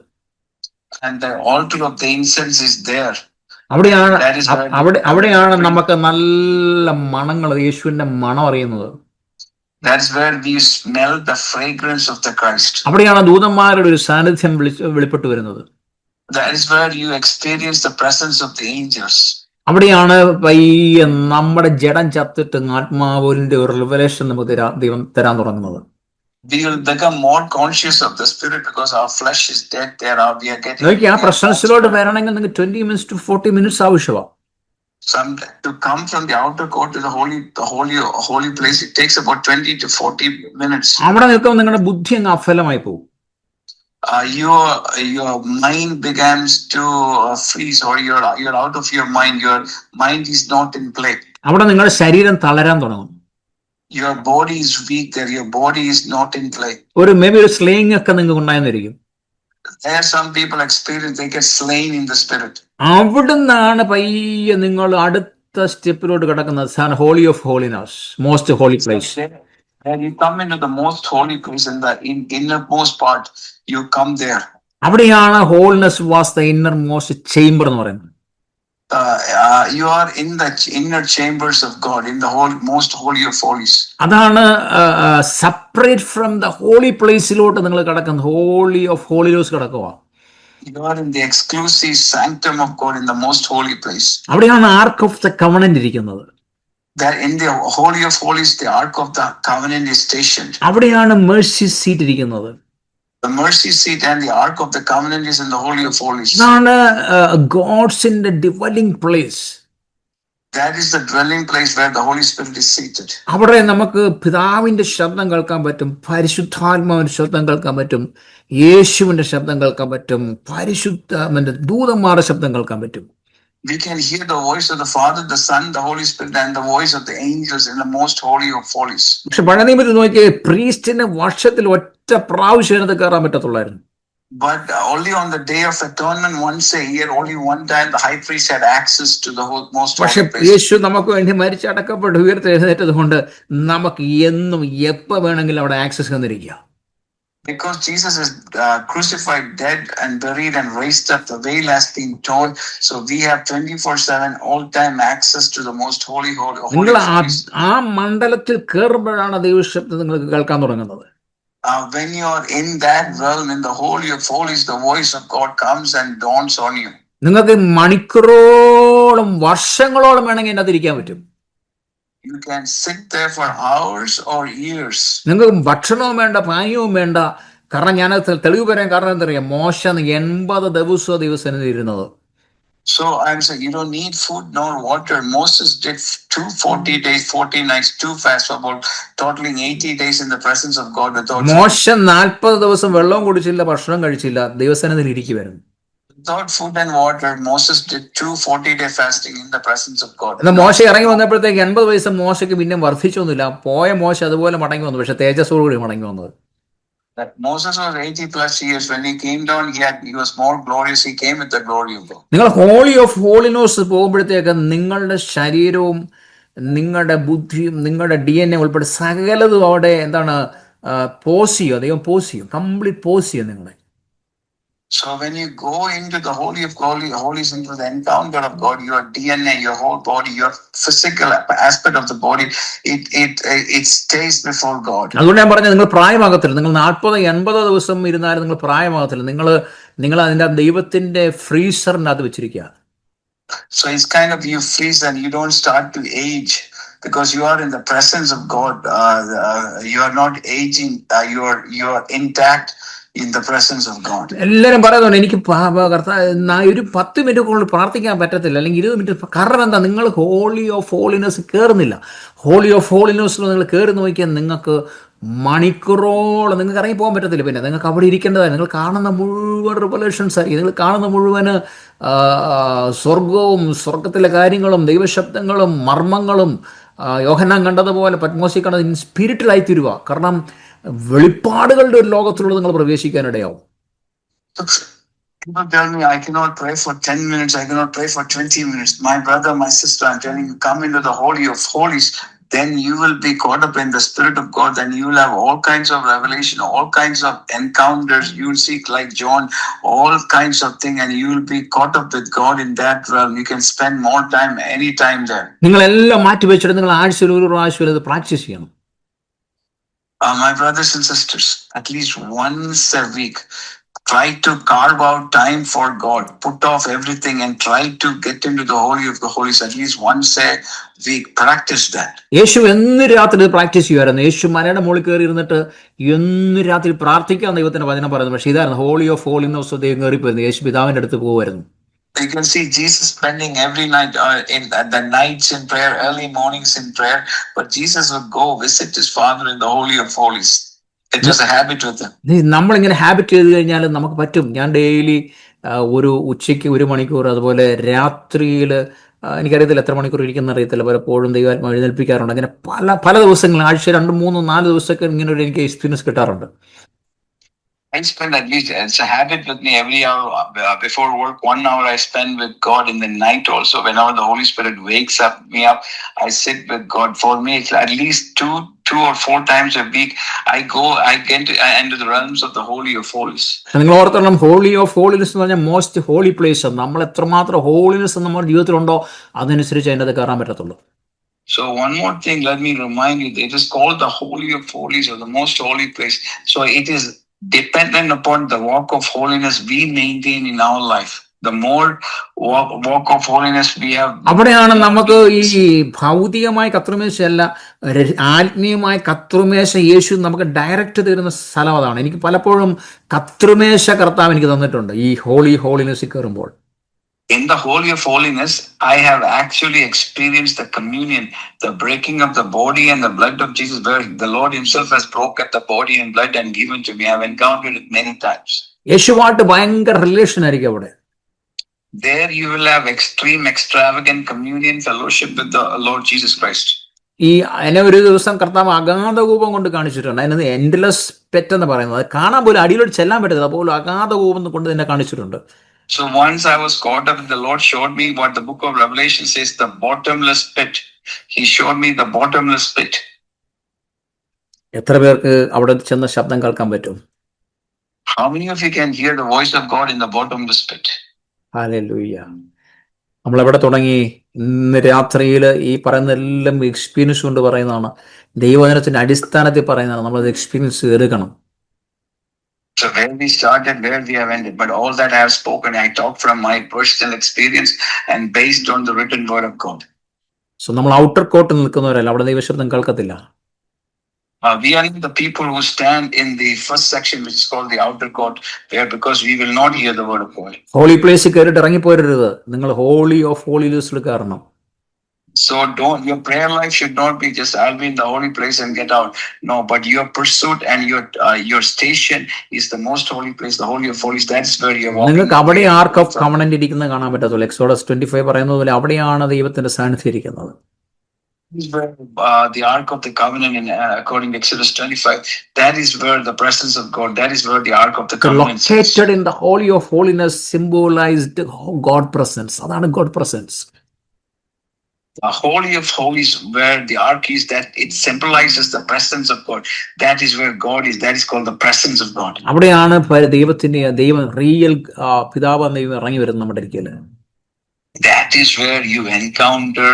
And the altar of the incense is there. അവിടെയാണ് നമുക്ക് നല്ല മണങ്ങൾ, യേശുവിന്റെ മണം അറിയുന്നത്. That's where we smell the fragrance of the Christ. അവിടെയാണ് ദൂതന്മാരുടെ ഒരു സാന്നിധ്യം വെളിപ്പെട്ടു വരുന്നത്. That is where you experience the presence of the angels. അവിടെയാണ് പയ്യെ നമ്മുടെ ജഡം ചത്തിട്ട് ആത്മാവിന്റെ ഒരു റിവലേഷൻ നമുക്ക് ദൈവം തരാൻ തുടങ്ങുന്നത്. we will become more conscious of the spirit because our flesh is dead there. We are getting നോക്കി ആ പ്രസൻസിലോട്ട് വരണമെങ്കിൽ നിങ്ങൾക്ക് 20 minutes to 40 minutes ആവശ്യമാണ്. some to come from the outer court to the holy place. It takes about 20 to 40 minutes. അവിടെ നിൽക്കുമ്പോൾ നിങ്ങളുടെ ബുദ്ധി അങ്ങ് അഫലമായി പോകും. Your mind begins to freeze, or you're out of your mind. Your mind is not in play. അവിടെ നിങ്ങളുടെ ശരീരം തളരാൻ തുടങ്ങും. Your body is weak there. Your body is not in play. ഒരു മേ ബി ഒരു സ്ലേയിങ് ഒക്കെ നിങ്ങൾക്ക് ഉണ്ടായെന്നിരിക്കും. There are some people experience they get slain in the spirit. അവിടുന്നാണ് പയ്യെ നിങ്ങൾ അടുത്ത സ്റ്റെപ്പിലോട്ട് കിടക്കുന്നത്. Holy of holiness, most holy place. When you come into the most holy place, in the innermost part, you come there. അവിടെയാണ് holiness was the inner most chamber എന്ന് പറയുന്നത്. You are in the inner chambers of God, in the most holy of holies. അതാണ് separate from the holy പ്ലേസിലോട്ട് നിങ്ങൾ കിടക്കുന്നത്. Holy of holiness കിടക്കുക. You are in the exclusive sanctum of God, in the most holy place. അവിടെയാണ് arc of the covenant ഇരിക്കുന്നത്. That in the holy of holies, the ark of the covenant is stationed. അവിടെയാണ് Mercy seat ഇരിക്കുന്നത്. The mercy seat and the ark of the covenant is in the holy of holies. അതാണ് God's in the dwelling place. That is the dwelling place where the Holy Spirit is seated. അവിടെ നമുക്ക് പിതാവിന്റെ ശബ്ദം കേൾക്കാൻ പറ്റും, പരിശുദ്ധാത്മാവിന്റെ ശബ്ദം കേൾക്കാൻ പറ്റും, യേശുവിന്റെ ശബ്ദം കേൾക്കാൻ പറ്റും, പരിശുദ്ധ ദൂതന്മാരുടെ ശബ്ദം കേൾക്കാൻ പറ്റും. We can hear the voice of the Father, the Son, the Holy Spirit, and the voice of the angels in the most holy of holies. പക്ഷെ പഴയ നിയമത്തിൽ നോക്കിയേ, പ്രീസ്റ്റിന് വർഷത്തിൽ ഒറ്റ പ്രാവശ്യം കയറാൻ പറ്റത്തുള്ളായിരുന്നു. But only on the day of atonement, once a year, only one time, the high priest had access to the most holy പക്ഷെ place. യേശു നമുക്ക് വേണ്ടി മരിച്ചടക്കപ്പെട്ട് ഉയർത്തെഴുന്നേറ്റത് കൊണ്ട് നമുക്ക് എന്നും എപ്പോ വേണമെങ്കിലും അവിടെ access തന്നിരിക്കുക. Because Jesus is crucified, dead, and buried, and raised up, the veil has been torn. So we have 24/7 all-time access to the most holy. നിങ്ങൾ ആ മണ്ഡലത്തിൽ കയറുമ്പോഴാണ് ദൈവശബ്ദം നിങ്ങൾക്ക് കേൾക്കാൻ തുടങ്ങുന്നത്. When you are in that realm, in the holy of holies, the voice of God comes and dawns on you. നിങ്ങൾക്ക് മണിക്കൂറോളം വർഷങ്ങളോളം വേണമെങ്കിൽ അതിനകത്ത് ഇരിക്കാൻ പറ്റും. You can sit there for hours or years. നിങ്ങൾക്ക് ഭക്ഷണവും വേണ്ട, പാനീയവും വേണ്ട. കാരണം ഞാൻ തെളിവ് പറയാൻ കാരണം എന്താ പറയുക, മോശ 80 ദിവസം ഇരുന്നത്. So I'm saying you don't need food nor water. Moses did 240 days, 40 nights, 2 fasts for about totaling 80 days in the presence of God without. മോശ 40 ദിവസം വെള്ളവും കുടിച്ചില്ല, ഭക്ഷണം കഴിച്ചില്ല, ദൈവസന്നിധിയിൽ ഇരിക്കുവായിരുന്നു. Without food and water, Moses did 240-day fasting in the presence of God. എന്നാൽ മോശ ഇറങ്ങി വന്നപ്പോഴത്തേക്ക് 80 വയസ്സ് മോശയ്ക്ക് പിന്നെ വർദ്ധിച്ചൊന്നുമില്ല. പോയ മോശ അതുപോലെ മടങ്ങി വന്നു, പക്ഷെ തേജസ്സോടുകൂടി മടങ്ങി വന്നത്. That Moses was 80+ years. When he came down, he was more glorious. He came with the glory of God. നിങ്ങൾ ഹോളി ഓഫ് ഹോളിനോസ് പോകുമ്പോഴത്തേക്ക് നിങ്ങളുടെ ശരീരവും നിങ്ങളുടെ ബുദ്ധിയും നിങ്ങളുടെ DNA ഉൾപ്പെടെ സകലതും അവിടെ എന്താണ് പോസ് ചെയ്യും. ദൈവം പോസ് ചെയ്യും, കംപ്ലീറ്റ് പോസ് ചെയ്യും നിങ്ങളെ. So when you go into the holy of holies, into the encounter of God, your DNA, your whole body, your physical aspect of the body, it stays before God. അതുകൊണ്ട് ഞാൻ പറഞ്ഞത് നിങ്ങൾ പ്രായമാകത്തില്ല. നിങ്ങൾ 40-80 ദിവസം ഇരുന്നാലും നിങ്ങൾ പ്രായമാകത്തില്ല. നിങ്ങൾ അതിൻ്റെ ദൈവത്തിന്റെ ഫ്രീസറിനകത്ത് വെച്ചിരിക്കുക. So it's kind of you freeze and you don't start to age because you are in the presence of God. You are not aging. You are intact in the presence of God. എല്ലാവരും പറയുന്നുണ്ട് എനിക്ക് ഒരു 10 minute കൂടുതൽ പ്രാർത്ഥിക്കാൻ പറ്റത്തില്ല, അല്ലെങ്കിൽ 20 minute. കാരണം എന്താ, നിങ്ങൾ ഹോളി ഓഫ് ഹോളിനസ് കയറുന്നില്ല. ഹോളി ഓഫ് ഹോളിനസിൽ നിങ്ങൾ കയറി നോക്കിയാൽ നിങ്ങൾക്ക് മണിക്കൂറോളം നിങ്ങൾക്ക് ഇറങ്ങി പോകാൻ പറ്റത്തില്ല. പിന്നെ നിങ്ങൾക്ക് അവിടെ ഇരിക്കേണ്ടതായി. നിങ്ങൾ കാണുന്ന മുഴുവൻ റിവലേഷൻസ് ആയിരിക്കും. നിങ്ങൾ കാണുന്ന മുഴുവന് സ്വർഗവും സ്വർഗത്തിലെ കാര്യങ്ങളും ദൈവശബ്ദങ്ങളും മർമ്മങ്ങളും യോഹന്നാൻ കണ്ടതുപോലെ പത്മോസി കണ്ടത് സ്പിരിറ്റിലായി തീരുക. കാരണം വെളിപ്പാടുകളുടെ ഒരു ലോകത്തിലൂടെ നിങ്ങൾ പ്രവേശിക്കാനിടയാവും. People tell me I cannot pray for 10 minutes, I cannot pray for 20 minutes. My brother, my sister, I'm telling you, come into the holy of holies. Then you will be caught up in the Spirit of God. Then you will have all kinds of revelation, all kinds of encounters. You will see, like John, all kinds of things, and you will be caught up with God in that realm. You can spend more time, any time there. നിങ്ങളെല്ലാം മാറ്റി വെച്ചിട്ട് നിങ്ങൾ ആഴ്ചയിൽ ഒരു പ്രാവശ്യം ഇത് practice ചെയ്യണം. My brothers and sisters, at least once a week, try to carve out time for God, put off everything and try to get into the Holy of the Holies at least once a week. Practice that. യേശു എന്ന് രാത്രി practice ചെയ്യുമായിരുന്നു. യേശു മലയുടെ മുകളിൽ കയറി ഇരുന്നിട്ട് എന്ന് രാത്രി പ്രാർത്ഥിക്കാൻ ദൈവത്തിന്റെ വചനം പറയുന്നത്. പക്ഷേ ഇതായിരുന്നു ഹോളി ഓഫ് ഹോളിനെസ് ദൈവം കയറിപ്പോയിരുന്നു. യേശു പിതാവിന്റെ അടുത്ത് പോകുമായിരുന്നു. You can see Jesus spending every night in the nights in prayer, early mornings in prayer, but Jesus would go visit his Father in the Holy of Holies. It was a habit with him. നമ്മളിങ്ങനെ habit ചെയ്ത് കഴിഞ്ഞാൽ നമുക്ക് പറ്റും. ഞാൻ daily ഒരു ഉച്ചയ്ക്ക് 1 മണിക്കൂർ, അതുപോലെ രാത്രിയിൽ എനിക്കറിയത്തില്ല എത്ര മണിക്കൂർ ഇരിക്കുന്ന അറിയത്തില്ല, പലപ്പോഴും ദൈവാത്മാവ് എഴുന്നേൽപ്പിക്കാറുണ്ട്. അങ്ങനെ പല ദിവസങ്ങളിൽ ആഴ്ച 2, 3, 4 ദിവസമൊക്കെ ഇങ്ങനെ ഒരു എനിക്ക് എക്സ്പീരിയൻസ് കിട്ടാറുണ്ട്. I spend at least, it's a habit with me, every hour before work, 1 hour I spend with God. In the night also, whenever the Holy Spirit wakes me up, I sit with God. For me, it's at least two or 4 times a week. I get into the realms of the Holy of Holies. നിങ്ങൾ ഓർത്തോളം holy of holiness എന്ന് പറഞ്ഞാൽ most holy place. നമ്മൾ എത്രമാത്രം holiness നമ്മുടെ ജീവിതത്തിലുണ്ടോ അതനുസരിച്ച് അതിൻ്റെ അത് കയറാൻ പറ്റത്തുള്ളൂ. So one more thing, let me remind you, it is called the Holy of Holies, or the most holy place. So it is dependent upon the walk of holiness we maintain in our life. The more walk of holiness we have, അവിടെയാണ് നമുക്ക് ഈ ഭൗതികമായ കത്രുമേശയല്ല, ആത്മീയമായ കത്രുമേശ യേശു നമുക്ക് direct തരുന്ന സ്ഥലം അതാണ്. എനിക്ക് പലപ്പോഴും കത്രുമേശ കർത്താവ് എനിക്ക് തന്നിട്ടുണ്ട് ഈ ഹോളിനെസ്സിൽ കയറുമ്പോൾ. in the Holy of Holiness, I have actually experienced the communion, the breaking of the body and the blood of Jesus, where the Lord himself has broken the body and blood and given to me. I have encountered it many times. യേശുവായിട്ട് ഭയങ്കര relation ആയിരിക്കും അവിടെ. There you will have extreme, extravagant communion fellowship with the Lord Jesus Christ. ഈ എന്നെ ഒരു ദിവസം കർത്താവ് അഗാധകൂപം കൊണ്ട് കാണിച്ചിട്ടുണ്ട്. അതിനകത്ത് എൻഡ്ലെസ് പെറ്റ് എന്ന് പറയുന്നത് കാണാൻ പോലും അടിയിലോട്ട് ചെല്ലാൻ പറ്റത്തില്ല, അതുപോലെ അഗാധകൂപം കൊണ്ട് തന്നെ കാണിച്ചിട്ടുണ്ട്. So once I was caught up and the Lord showed me what the book of Revelation says, the bottomless pit. He showed me the bottomless pit. എത്ര പേർക്ക് അവിടെ ചെന്ന ശബ്ദം കേൾക്കാൻ പറ്റും? How many of you can hear the voice of God in the bottomless pit? Hallelujah. നമ്മൾ എവിടെ തുടങ്ങി? ഇന്ന് രാത്രിയിൽ ഈ പറയുന്ന എല്ലാം എക്സ്പീരിയൻസ് കൊണ്ട് പറയുന്നതാണ്, ദൈവവചനത്തിന്റെ അടിസ്ഥാനത്തിൽ പറയുന്നതാണ്. നമ്മളത് എക്സ്പീരിയൻസ് എടുക്കണം. So where we started, where we have ended, but all that I have spoken, I talk from my personal experience and based on the written word of God. So നമ്മൾ outer കോർട്ടിൽ നിൽക്കുന്നവരല്ല, അവിടെ ദൈവശബ്ദം കേൾക്കത്തില്ല. We are the people who stand in the first section, which is called the outer court, where because we will not hear the word of God. Holy പ്ലേസിൽ കയറിയിട്ട് ഇറങ്ങിപ്പോരരുത്. നിങ്ങൾ holy of ഹോളിനെസ്സിൽ കയറണം. So your prayer life should not be just I'll be in the holy place and get out. No, but your pursuit and your station is the most holy place, the Holy of Holies. That's where you're walking. നിങ്ങൾക്ക് അവിടെ arc of covenant ഇരിക്കുന്നത് കാണാൻ പറ്റത്തുള്ളൂ. Exodus 25 പറയുന്നത് പോലെ അവിടെയാണ് ദൈവത്തിന്റെ സാന്നിധ്യം ഇരിക്കുന്നത്. Is where the Ark of the Covenant, according to Exodus 25, that is where the presence of God, that is where the Ark of the Covenant is. Located in the Holy of Holiness symbolized God presence. അതാണ് God presence. The Holy of Holies, where the Ark is, that it symbolizes the presence of God. That is where God is. That is called the presence of God. അവിടെയാണ് ദൈവം real പിതാവ് ദൈവം ഇറങ്ങി വരുന്നത് നമ്മുടെ ഇരിക്കൽ. That is where you encounter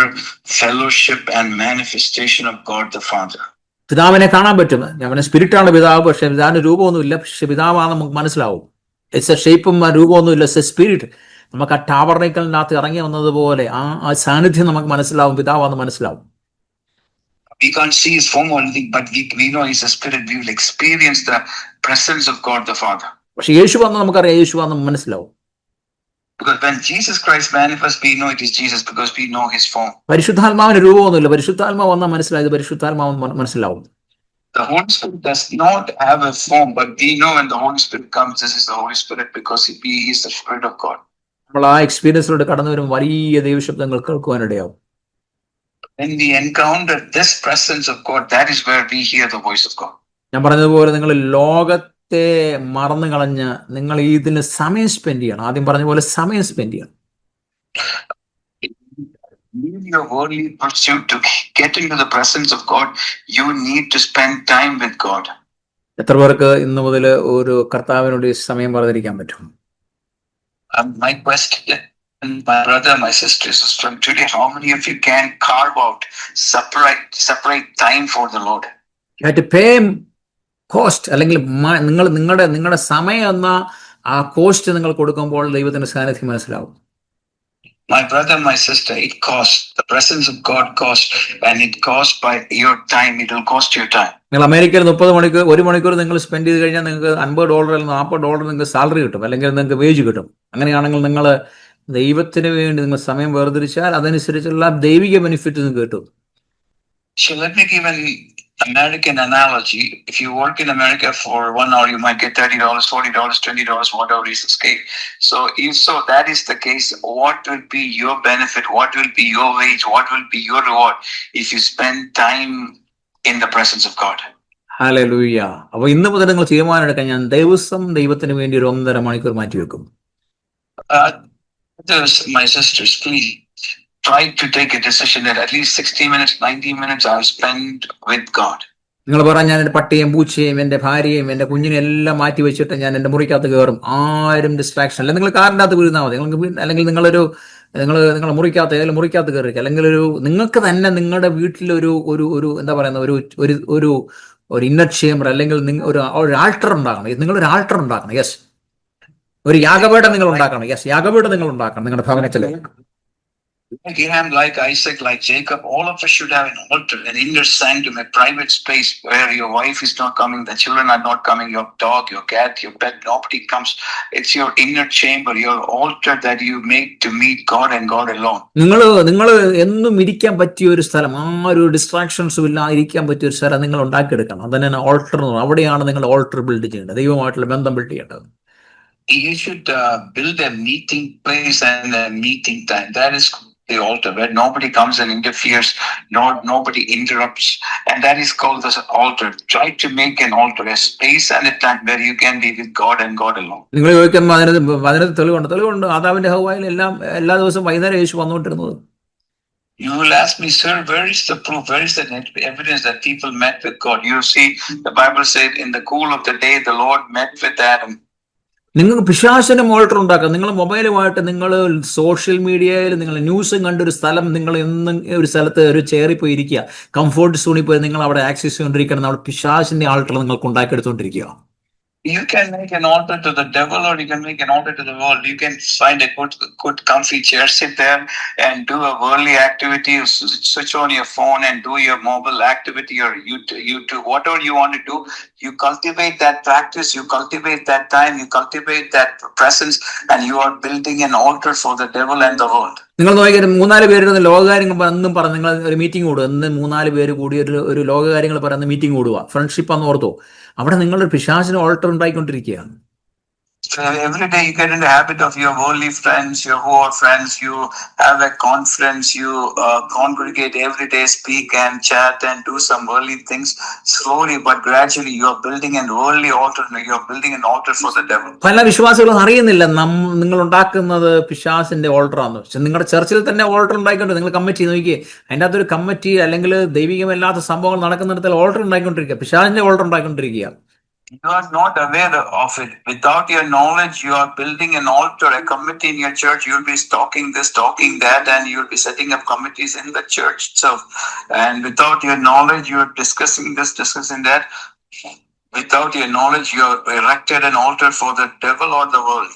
fellowship and manifestation of God the Father. പിതാവിനെ കാണാൻ പറ്റും. അവനെ സ്പിരിറ്റാണ് പിതാവ്, പക്ഷെ പിതാവിന്റെ രൂപമൊന്നുമില്ല, പക്ഷെ പിതാവാണ് നമുക്ക് മനസ്സിലാവും. ഇറ്റ്സ് എ ഷേപ്പും രൂപമൊന്നുമില്ല, ഇറ്റ്സ് എ സ്പിരിറ്റ്. നമുക്ക് ആ ടാബർനേക്കലിനകത്ത് ഇറങ്ങി വന്നതുപോലെ ആ സാന്നിധ്യം നമുക്ക് മനസ്സിലാവും, പിതാവാന്ന് മനസ്സിലാവും. We can't see his form or anything, but we know he's a spirit. We will experience the presence of God the Father. പക്ഷെ യേശു വന്ന് നമുക്കറിയാം, യേശുവാന്ന് മനസ്സിലാവും. Because when Jesus Christ manifests, we know it is Jesus because we know his form. പരിശുദ്ധാത്മാവിന് രൂപമൊന്നുമില്ല, പരിശുദ്ധാത്മാവ് വന്നാൽ മനസ്സിലായത് പരിശുദ്ധാത്മാവ് മനസ്സിലാവും. The Holy Spirit does not have a form, but we know when the Holy Spirit comes, this is the Holy Spirit because he is the Spirit of God. നമ്മൾ ആ എക്സ്പീരിയൻസിലൂടെ കടന്നു വരും, വലിയ ദൈവശബ്ദങ്ങൾ കേൾക്കുവാനിടയാവും. When we encounter this presence of God, that is where we hear the voice of God. ഞാൻ പറഞ്ഞതുപോലെ നിങ്ങൾ ലോകത്തെ മറന്നു കളഞ്ഞ് നിങ്ങൾ ഇതിന് സമയം സ്പെൻഡ് ചെയ്യണം. ആദ്യം പറഞ്ഞ പോലെ സമയം സ്പെൻഡ് ചെയ്യണം. Leave your worldly pursuit to get into the presence of God. You need to spend time with God. എത്ര പേർക്ക് ഇന്നു മുതൽ ഒരു കർത്താവിനോട് സമയം പറഞ്ഞിരിക്കാൻ പറ്റും? My question, my brother, my sisters, from today, how many of you can carve out, separate time for the Lord? You have to pay cost. അല്ലെങ്കിൽ നിങ്ങളുടെ സമയം എന്ന ആ കോസ്റ്റ് നിങ്ങൾ കൊടുക്കുമ്പോൾ ദൈവത്തിന്റെ സാന്നിധ്യം മനസ്സിലാവും. My brother, my sister, it costs. The presence of God costs, and it costs by your time. It will cost your time. നിങ്ങൾ അമേരിക്കയിൽ 30 മണിക്കൂർ 1 മണിക്കൂർ നിങ്ങൾ സ്പെൻഡ് ചെയ്ത് കഴിഞ്ഞാൽ നിങ്ങൾക്ക് $50 അല്ലെങ്കിൽ $40 നിങ്ങൾക്ക് സാലറി കിട്ടും, അല്ലെങ്കിൽ നിങ്ങൾക്ക് വേജ് കിട്ടും. അങ്ങനെയാണെങ്കിൽ നിങ്ങൾ ദൈവത്തിന് വേണ്ടി നിങ്ങൾ സമയം വേർതിരിച്ചാൽ അതനുസരിച്ചുള്ള ദൈവിക ബെനിഫിറ്റ് നിങ്ങൾക്ക് കിട്ടും. So let me give an American analogy. If you work in America for 1 hour, you might get $30, $40, $20, whatever is the scale. So if so that is the case, what will be your benefit? What will be your wage? What will be your reward if you spend time in the presence of God? Hallelujah. അപ്പോൾ ഇന്ന് മുതൽ നിങ്ങൾ തീരുമാനം എടുക്കാൻ, ഞാൻ ദിവസം ദൈവത്തിന് വേണ്ടി ഒരു 1.5 മണിക്കൂർ മാറ്റിവെക്കും. My sisters, please try to take a decision that at least 60 minutes, 90 minutes I'll spend with God. നിങ്ങൾ പറഞ്ഞാൽ ഞാൻ എൻ്റെ പട്ടിയും പൂച്ചയും എൻ്റെ ഭാര്യയും എൻ്റെ കുഞ്ഞിനെ എല്ലാം മാറ്റി വെച്ചിട്ട് ഞാൻ എൻ്റെ മുറിക്കകത്ത് കയറും. ആരും ഡിസ്ട്രാക്ഷൻ അല്ല. നിങ്ങൾ കാറിൻ്റെ അകത്ത് വീഴുന്നാൽ മതി. നിങ്ങൾക്ക് അല്ലെങ്കിൽ നിങ്ങളുടെ മുറിക്കകത്ത് ഏതെങ്കിലും മുറിക്കകത്ത് കയറി, അല്ലെങ്കിൽ നിങ്ങൾക്ക് തന്നെ നിങ്ങളുടെ വീട്ടിൽ ഒരു എന്താ പറയുന്ന ഒരു ഇന്നർ ചേംബർ, അല്ലെങ്കിൽ ഒരു ആൾട്ടർ ഉണ്ടാക്കണം. നിങ്ങളൊരു ആൾട്ടർ ഉണ്ടാക്കണം. യെസ്, ഒരു യാഗപീഠം നിങ്ങൾ ഉണ്ടാക്കണം. യെസ്, യാഗപീഠം നിങ്ങൾ ഉണ്ടാക്കണം നിങ്ങളുടെ ഭവനത്തിൽ. Like Abraham, like Isaac, like Jacob, all of us should have an altar, an inner sanctum, a private space where your wife is not coming, the children are not coming, your dog, your cat, your pet, nobody comes. It's your inner chamber, your altar that you make to meet God and God alone. നിങ്ങൾ എന്നും ഇരിക്കാൻ പറ്റിയ ഒരു സ്ഥലം, ഡിസ്ട്രാക്ഷൻസും ഇല്ല ഇരിക്കാൻ പറ്റിയ ഒരു സ്ഥലം നിങ്ങൾ ഉണ്ടാക്കിയെടുക്കണം. അതന്നെ ഓൾട്ടർ. അവിടെയാണ് നിങ്ങൾ ഓൾട്ടർ ബിൽഡ് ചെയ്യേണ്ടത്, ദൈവമായിട്ടുള്ള ബന്ധം ബിൽഡ് ചെയ്യേണ്ടത്. You should build a meeting place and a meeting time. That is the altar, where nobody comes and interferes, nobody interrupts, and that is called the altar. Try to make an altar, a space and a time where you can be with God and God alone. നിങ്ങൾ ചോദിക്കുമ്പോൾ അതിനകത്ത് തെളിവുണ്ട്. ആദാമിന്റെ ഹവ്വായിൽ എല്ലാ ദിവസവും വൈകുന്നേരം യേശു വന്നുകൊണ്ടിരുന്നത്. You will ask me, sir, where is the proof? Where is the evidence that people met with God? You see, the Bible said in the cool of the day, the Lord met with Adam. നിങ്ങൾക്ക് പിശാചിന് alter ഉണ്ടാക്കാം. നിങ്ങൾ മൊബൈലുമായിട്ട്, നിങ്ങൾ social മീഡിയയിൽ നിങ്ങൾ ന്യൂസും കണ്ടൊരു സ്ഥലം, നിങ്ങൾ എന്നും ഒരു സ്ഥലത്ത് ഒരു ചെയറിൽ പോയി ഇരിക്കുക, കംഫോർട്ട് സോണിൽ പോയി നിങ്ങൾ അവിടെ ആക്സസ് ചെയ്തുകൊണ്ടിരിക്കണം. അവിടെ പിശാചിന്റെ ആൾട്ടർ നിങ്ങൾക്ക് ഉണ്ടാക്കിയെടുത്തുകൊണ്ടിരിക്കുക. You can make an altar to the devil, or you can make an altar to the world. You can find a good comfy chair, sit there and do a worldly activity, switch on your phone and do your mobile activity, or YouTube, whatever you want to do. You cultivate that practice, you cultivate that time, you cultivate that presence, and you are building an altar for the devil and the world. നിങ്ങൾ നോക്കിയാൽ 3-4 പേര് ലോകകാര്യങ്ങൾ എന്നും പറഞ്ഞ് നിങ്ങൾ ഒരു meeting കൂടുക. എന്ന് 3-4 പേര് കൂടി ഒരു ലോകകാര്യങ്ങൾ പറയുന്ന മീറ്റിംഗ് കൂടുക, ഫ്രണ്ട്ഷിപ്പ് എന്ന് ഓർത്തോ. അവിടെ നിങ്ങളൊരു പിശാചിന് alter ഉണ്ടായിക്കൊണ്ടിരിക്കുകയാണ്. So every day you get in the habit of your worldly friends, your whore friends, you have a conference, you congregate every day, speak and chat and do some worldly things. Slowly but gradually you are building an worldly altar, you are building an altar for the devil. പല വിശ്വാസികളും അറിയുന്നില്ല നിങ്ങൾ ഉണ്ടാക്കുന്നത് പിശാചിന്റെ ഓൾട്ടറാണ്. പക്ഷെ നിങ്ങളുടെ ചർച്ചിൽ തന്നെ alter ഉണ്ടായിക്കൊണ്ട് നിങ്ങൾ കമ്മിറ്റി നോക്കിയേ, അതിൻ്റെ അകത്തൊരു കമ്മിറ്റി അല്ലെങ്കിൽ ദൈവികമല്ലാത്ത സംഭവങ്ങൾ നടക്കുന്നിടത്തിൽ ഓൾട്ടർ ഉണ്ടായിക്കൊണ്ടിരിക്കുക, പിശാചിന്റെ alter ഉണ്ടായിക്കൊണ്ടിരിക്കുക. You are not aware of it. Without your knowledge, you are building an altar, a committee in your church. You'll be talking this, talking that, and you'll be setting up committees in the church itself. And without your knowledge, you are discussing this, discussing that. Without your knowledge, you have erected an altar for the devil or the world.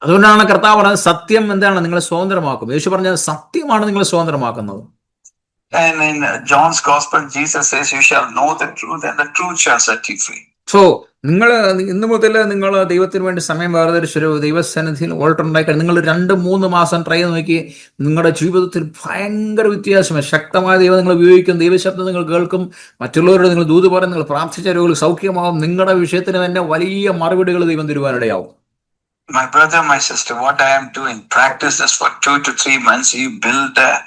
അതുകൊണ്ടാണ് കർത്താവ് പറഞ്ഞത്, സത്യം എന്താണ് നിങ്ങളെ സ്വതന്ത്രമാക്കും. യേശു പറഞ്ഞത് സത്യമാണ് നിങ്ങളെ സ്വതന്ത്രമാക്കുന്നത്. And in John's Gospel, Jesus says, "You shall know the truth, and the truth shall set you free." So നിങ്ങൾ ഇന്ന് മുതൽ നിങ്ങൾ ദൈവത്തിന് വേണ്ടി സമയം വേർതിരിച്ചൊരു ദൈവസന്നിധിയിൽ ഓൾട്ടർ ഉണ്ടാക്കി നിങ്ങൾ 2-3 മാസം ട്രൈ ചെയ്ത് നോക്കി. നിങ്ങളുടെ ജീവിതത്തിൽ ഭയങ്കര വ്യത്യാസമാണ്. ശക്തമായ ദൈവം നിങ്ങൾ ഉപയോഗിക്കും, ദൈവശബ്ദം നിങ്ങൾ കേൾക്കും, മറ്റുള്ളവരോട് നിങ്ങൾ ദൂത് പറയും, നിങ്ങൾ പ്രാർത്ഥിച്ച രോഗികൾ സൗഖ്യമാവും. നിങ്ങളുടെ വിഷയത്തിന് തന്നെ വലിയ മറുപടികൾ ദൈവം തരുവാനിടയാവും. My brother, my sister, what I am doing, practice this for 2 to 3 months. You build an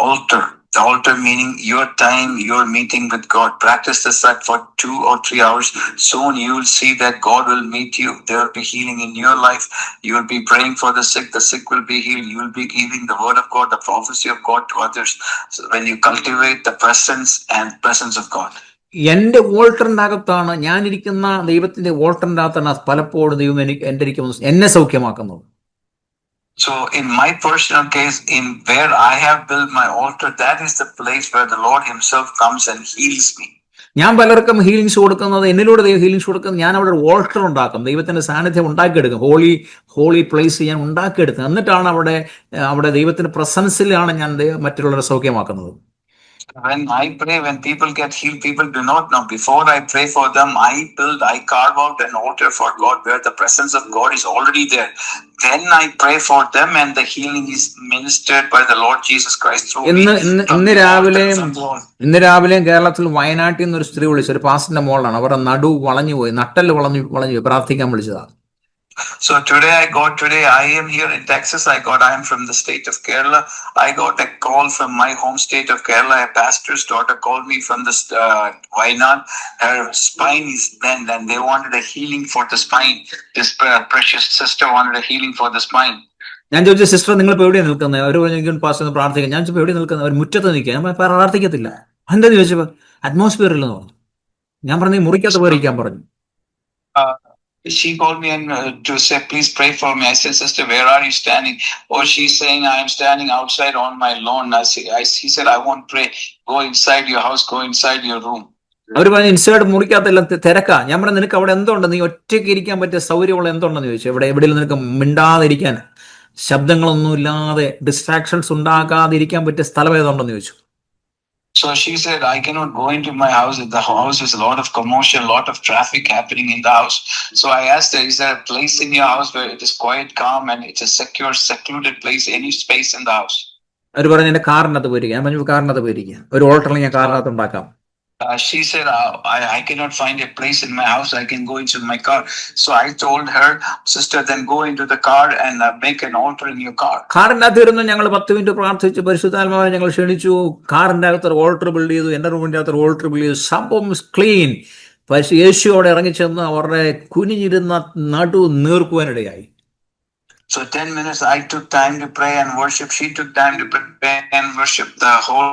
altar. The altar meaning your time, your meeting with God. Practice this for 2 or 3 hours. Soon you will see that God will meet you. There will be healing in your life. You will be praying for the sick will be healed. You will be giving the word of God, the prophecy of God to others. So when you cultivate the presence of God. എൻ്റെ വോൾട്ടറിൻ്റെ അകത്താണ്, ഞാനിരിക്കുന്ന ദൈവത്തിന്റെ വോൾട്ടറിൻ്റെ അകത്താണ് പലപ്പോഴും ദൈവം എന്നെ സൗഖ്യമാക്കുന്നത്. So in my personal case, in where I have built my altar, that is the place where the Lord himself comes and heals me. ഞാൻ പലർക്കും healings കൊടുക്കുന്നത്, എന്നിലൂടെ ദൈവം ഹീലിങ്സ് കൊടുക്കുന്നത്, ഞാൻ അവിടെ ഒരു ഓൾട്ടർ ഉണ്ടാക്കും, ദൈവത്തിന്റെ സാന്നിധ്യം ഉണ്ടാക്കിയെടുക്കും, ഹോളി പ്ലേസ് ഞാൻ ഉണ്ടാക്കിയെടുക്കും. എന്നിട്ടാണ് അവിടെ ദൈവത്തിന്റെ പ്രസൻസിലാണ് ഞാൻ മറ്റുള്ളവരെ സൗഖ്യമാക്കുന്നത്. When I pray, when people get healed, people do not know. Before I pray for them, I carve out an altar for God where the presence of God is already there. Then I pray for them and the healing is ministered by the Lord Jesus Christ through me. ഇന്ന് രാവിലെയും കേരളത്തിൽ വയനാട്ടിൽ നിന്നൊരു സ്ത്രീ വിളിച്ചു, ഒരു പാസ്റ്ററിന്റെ മോളാണ്. അവരുടെ നടു വളഞ്ഞുപോയി, നട്ടല് വളഞ്ഞു പ്രാർത്ഥിക്കാൻ വിളിച്ചതാണ്. So I am here in Texas. I am from the state of Kerala. I got a call from my home state of Kerala. A pastor's daughter called me from the Wayanad. Her spine is bent and they wanted a healing for the spine. This precious sister wanted a healing for the spine. ഞാൻ ചോദിച്ച, sister നിങ്ങൾ ഇപ്പോൾ എവിടെയാണ് നിൽക്കുന്നത്? അവർ പറഞ്ഞു pastor ഒന്ന് പ്രാർത്ഥിക്കാം. ഞാൻ ചോദിച്ചപ്പോൾ എവിടെ നിൽക്കുന്നത്? അവർ മുറ്റത്ത് നിൽക്കുക. ഞാൻ പ്രാർത്ഥിക്കത്തില്ല. എന്താന്ന് ചോദിച്ചപ്പോൾ അറ്റ്മോസ്ഫിയർ ഇല്ലെന്ന് പറഞ്ഞു. ഞാൻ പറഞ്ഞു മുറിക്കകത്ത് പോയിരിക്കാൻ പറഞ്ഞു. She called me and to say, please pray for me. I said, sister, where are you standing? Or she's saying, I am standing outside on my lawn. He said, I won't pray. Go inside your house. Go inside your room. അവർ പറഞ്ഞു inside മുറിക്കകത്തെല്ലാം തിരക്കാ. ഞാൻ പറഞ്ഞു നിനക്ക് അവിടെ എന്തുണ്ട്? നീ ഒറ്റയ്ക്ക് ഇരിക്കാൻ പറ്റിയ സൗകര്യമുള്ള എന്തുണ്ടെന്ന് ചോദിച്ചു. എവിടെയും നിനക്ക് മിണ്ടാതിരിക്കാൻ, ശബ്ദങ്ങളൊന്നും ഇല്ലാതെ ഡിസ്ട്രാക്ഷൻസ് ഉണ്ടാക്കാതിരിക്കാൻ പറ്റിയ സ്ഥലം ഏതുണ്ടെന്ന് ചോദിച്ചു. So she said, I cannot go into my house. The house is a lot of commotion, a lot of traffic happening in the house. So I asked her, is there a place in your house where it is quiet, calm, and it's a secure, secluded place, any space in the house? അവർ പറഞ്ഞു എന്റെ കാറിനകത്ത് പോയിരിക്കുക. ഞാൻ പറഞ്ഞു കാറിനകത്ത് പോയിരിക്കുക, ഒരു ഓൾട്ടറിൽ ഞാൻ കാറിനകത്ത് ഉണ്ടാക്കാം. She said, I cannot find a place in my house. I can go into my car. So I told her, sister, then go into the car and make an altar in your car. കാറിനകത്ത് ഇരുന്ന് ഞങ്ങൾ 10 minute പ്രാർത്ഥിച്ചു, പരിശുദ്ധാത്മാവിനെ ഞങ്ങൾ ക്ഷണിച്ചു. കാറിന്റെ അകത്ത് ഒരു alter build ചെയ്തു, എന്റെ റൂമിന്റെ അകത്ത് ഒരു ഓൾട്ടർ ബിൽഡ് ചെയ്തു. സംഭവം ക്ലീൻ. യേശു അവിടെ ഇറങ്ങിച്ചെന്ന് അവരുടെ കുനിഞ്ഞിരുന്ന നടു നീർക്കുവാനിടയായി. So 10 minutes I took time to pray and worship. She took time to pray and worship. The whole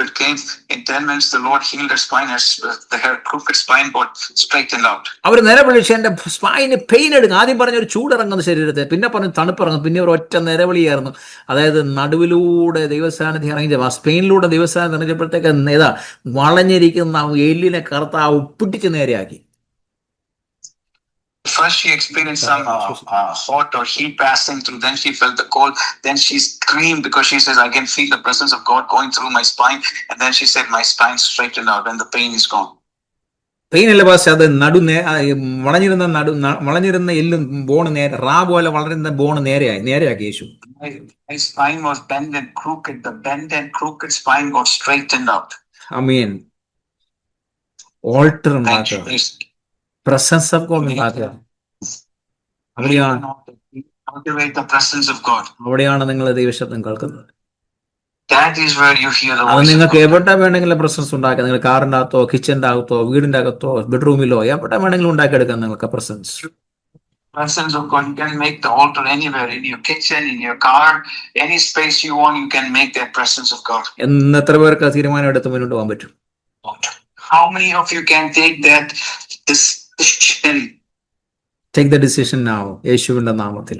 it came in 10 minutes. The Lord healed her spine. Her crooked spine got straightened out. അവർ നിലവിളിച്ച് എന്റെ spine pain എടുക്കും. ആദ്യം പറഞ്ഞ ഒരു ചൂടിറങ്ങുന്ന ശരീരത്തെ, പിന്നെ പറഞ്ഞു തണുപ്പിറങ്ങും, പിന്നെ ഒരു ഒറ്റ നിലവിളിയായിരുന്നു. അതായത് നടുവിലൂടെ ദൈവസാന്നിധ്യം ഇറങ്ങിച്ച, സ്പെയിനിലൂടെ ദൈവസാന്നിധ്യം ഇറങ്ങിയപ്പോഴത്തേക്ക് ഏതാ വളഞ്ഞിരിക്കുന്ന എല്ലിനെ കറുത്ത പിടിച്ച് നേരെയാക്കി. First she experienced some hot or heat passing through, then she felt the cold, then she screamed because she says, I can feel the presence of God going through my spine, and then she said, my spine straightened out and the pain is gone. Pain അല്ല pass, അത് വളഞ്ഞിരുന്ന എല്ലും bone നേരെ, റാ പോലെ വളരുന്ന bone നേരെയാക്കി യേശു. My spine was bent and crooked. The bent and crooked spine got straightened out. Amen. Alter ഉണ്ടാക്കുക, presence of God ഉണ്ടാക്കുക. അവിടെയാണ് നിങ്ങൾ ദൈവശബ്ദം കേൾക്കുന്നത്. That is where you hear the voice. അത് നിങ്ങൾക്ക് എവിടെ വേണമെങ്കിലും പ്രസൻസ് ഉണ്ടാക്കാം. നിങ്ങൾ കാറിന്റെ അകത്തോ, കിച്ചന്റെ അകത്തോ, വീടിന്റെ അകത്തോ, ബെഡ്റൂമിലോ, എവിടെ വേണമെങ്കിലും ഉണ്ടാക്കിയെടുക്കാം നിങ്ങൾക്ക് presence. Presence of God. You can make the altar anywhere, in your kitchen, in your car, any space you want. You can make that presence of God. എത്ര പേർക്ക് തീരുമാനം എടുത്ത് മുന്നോട്ട് പോകാൻ പറ്റും? How many of you can take that decision? Take the decision now. യേശുവിന്റെ നാമത്തിൽ.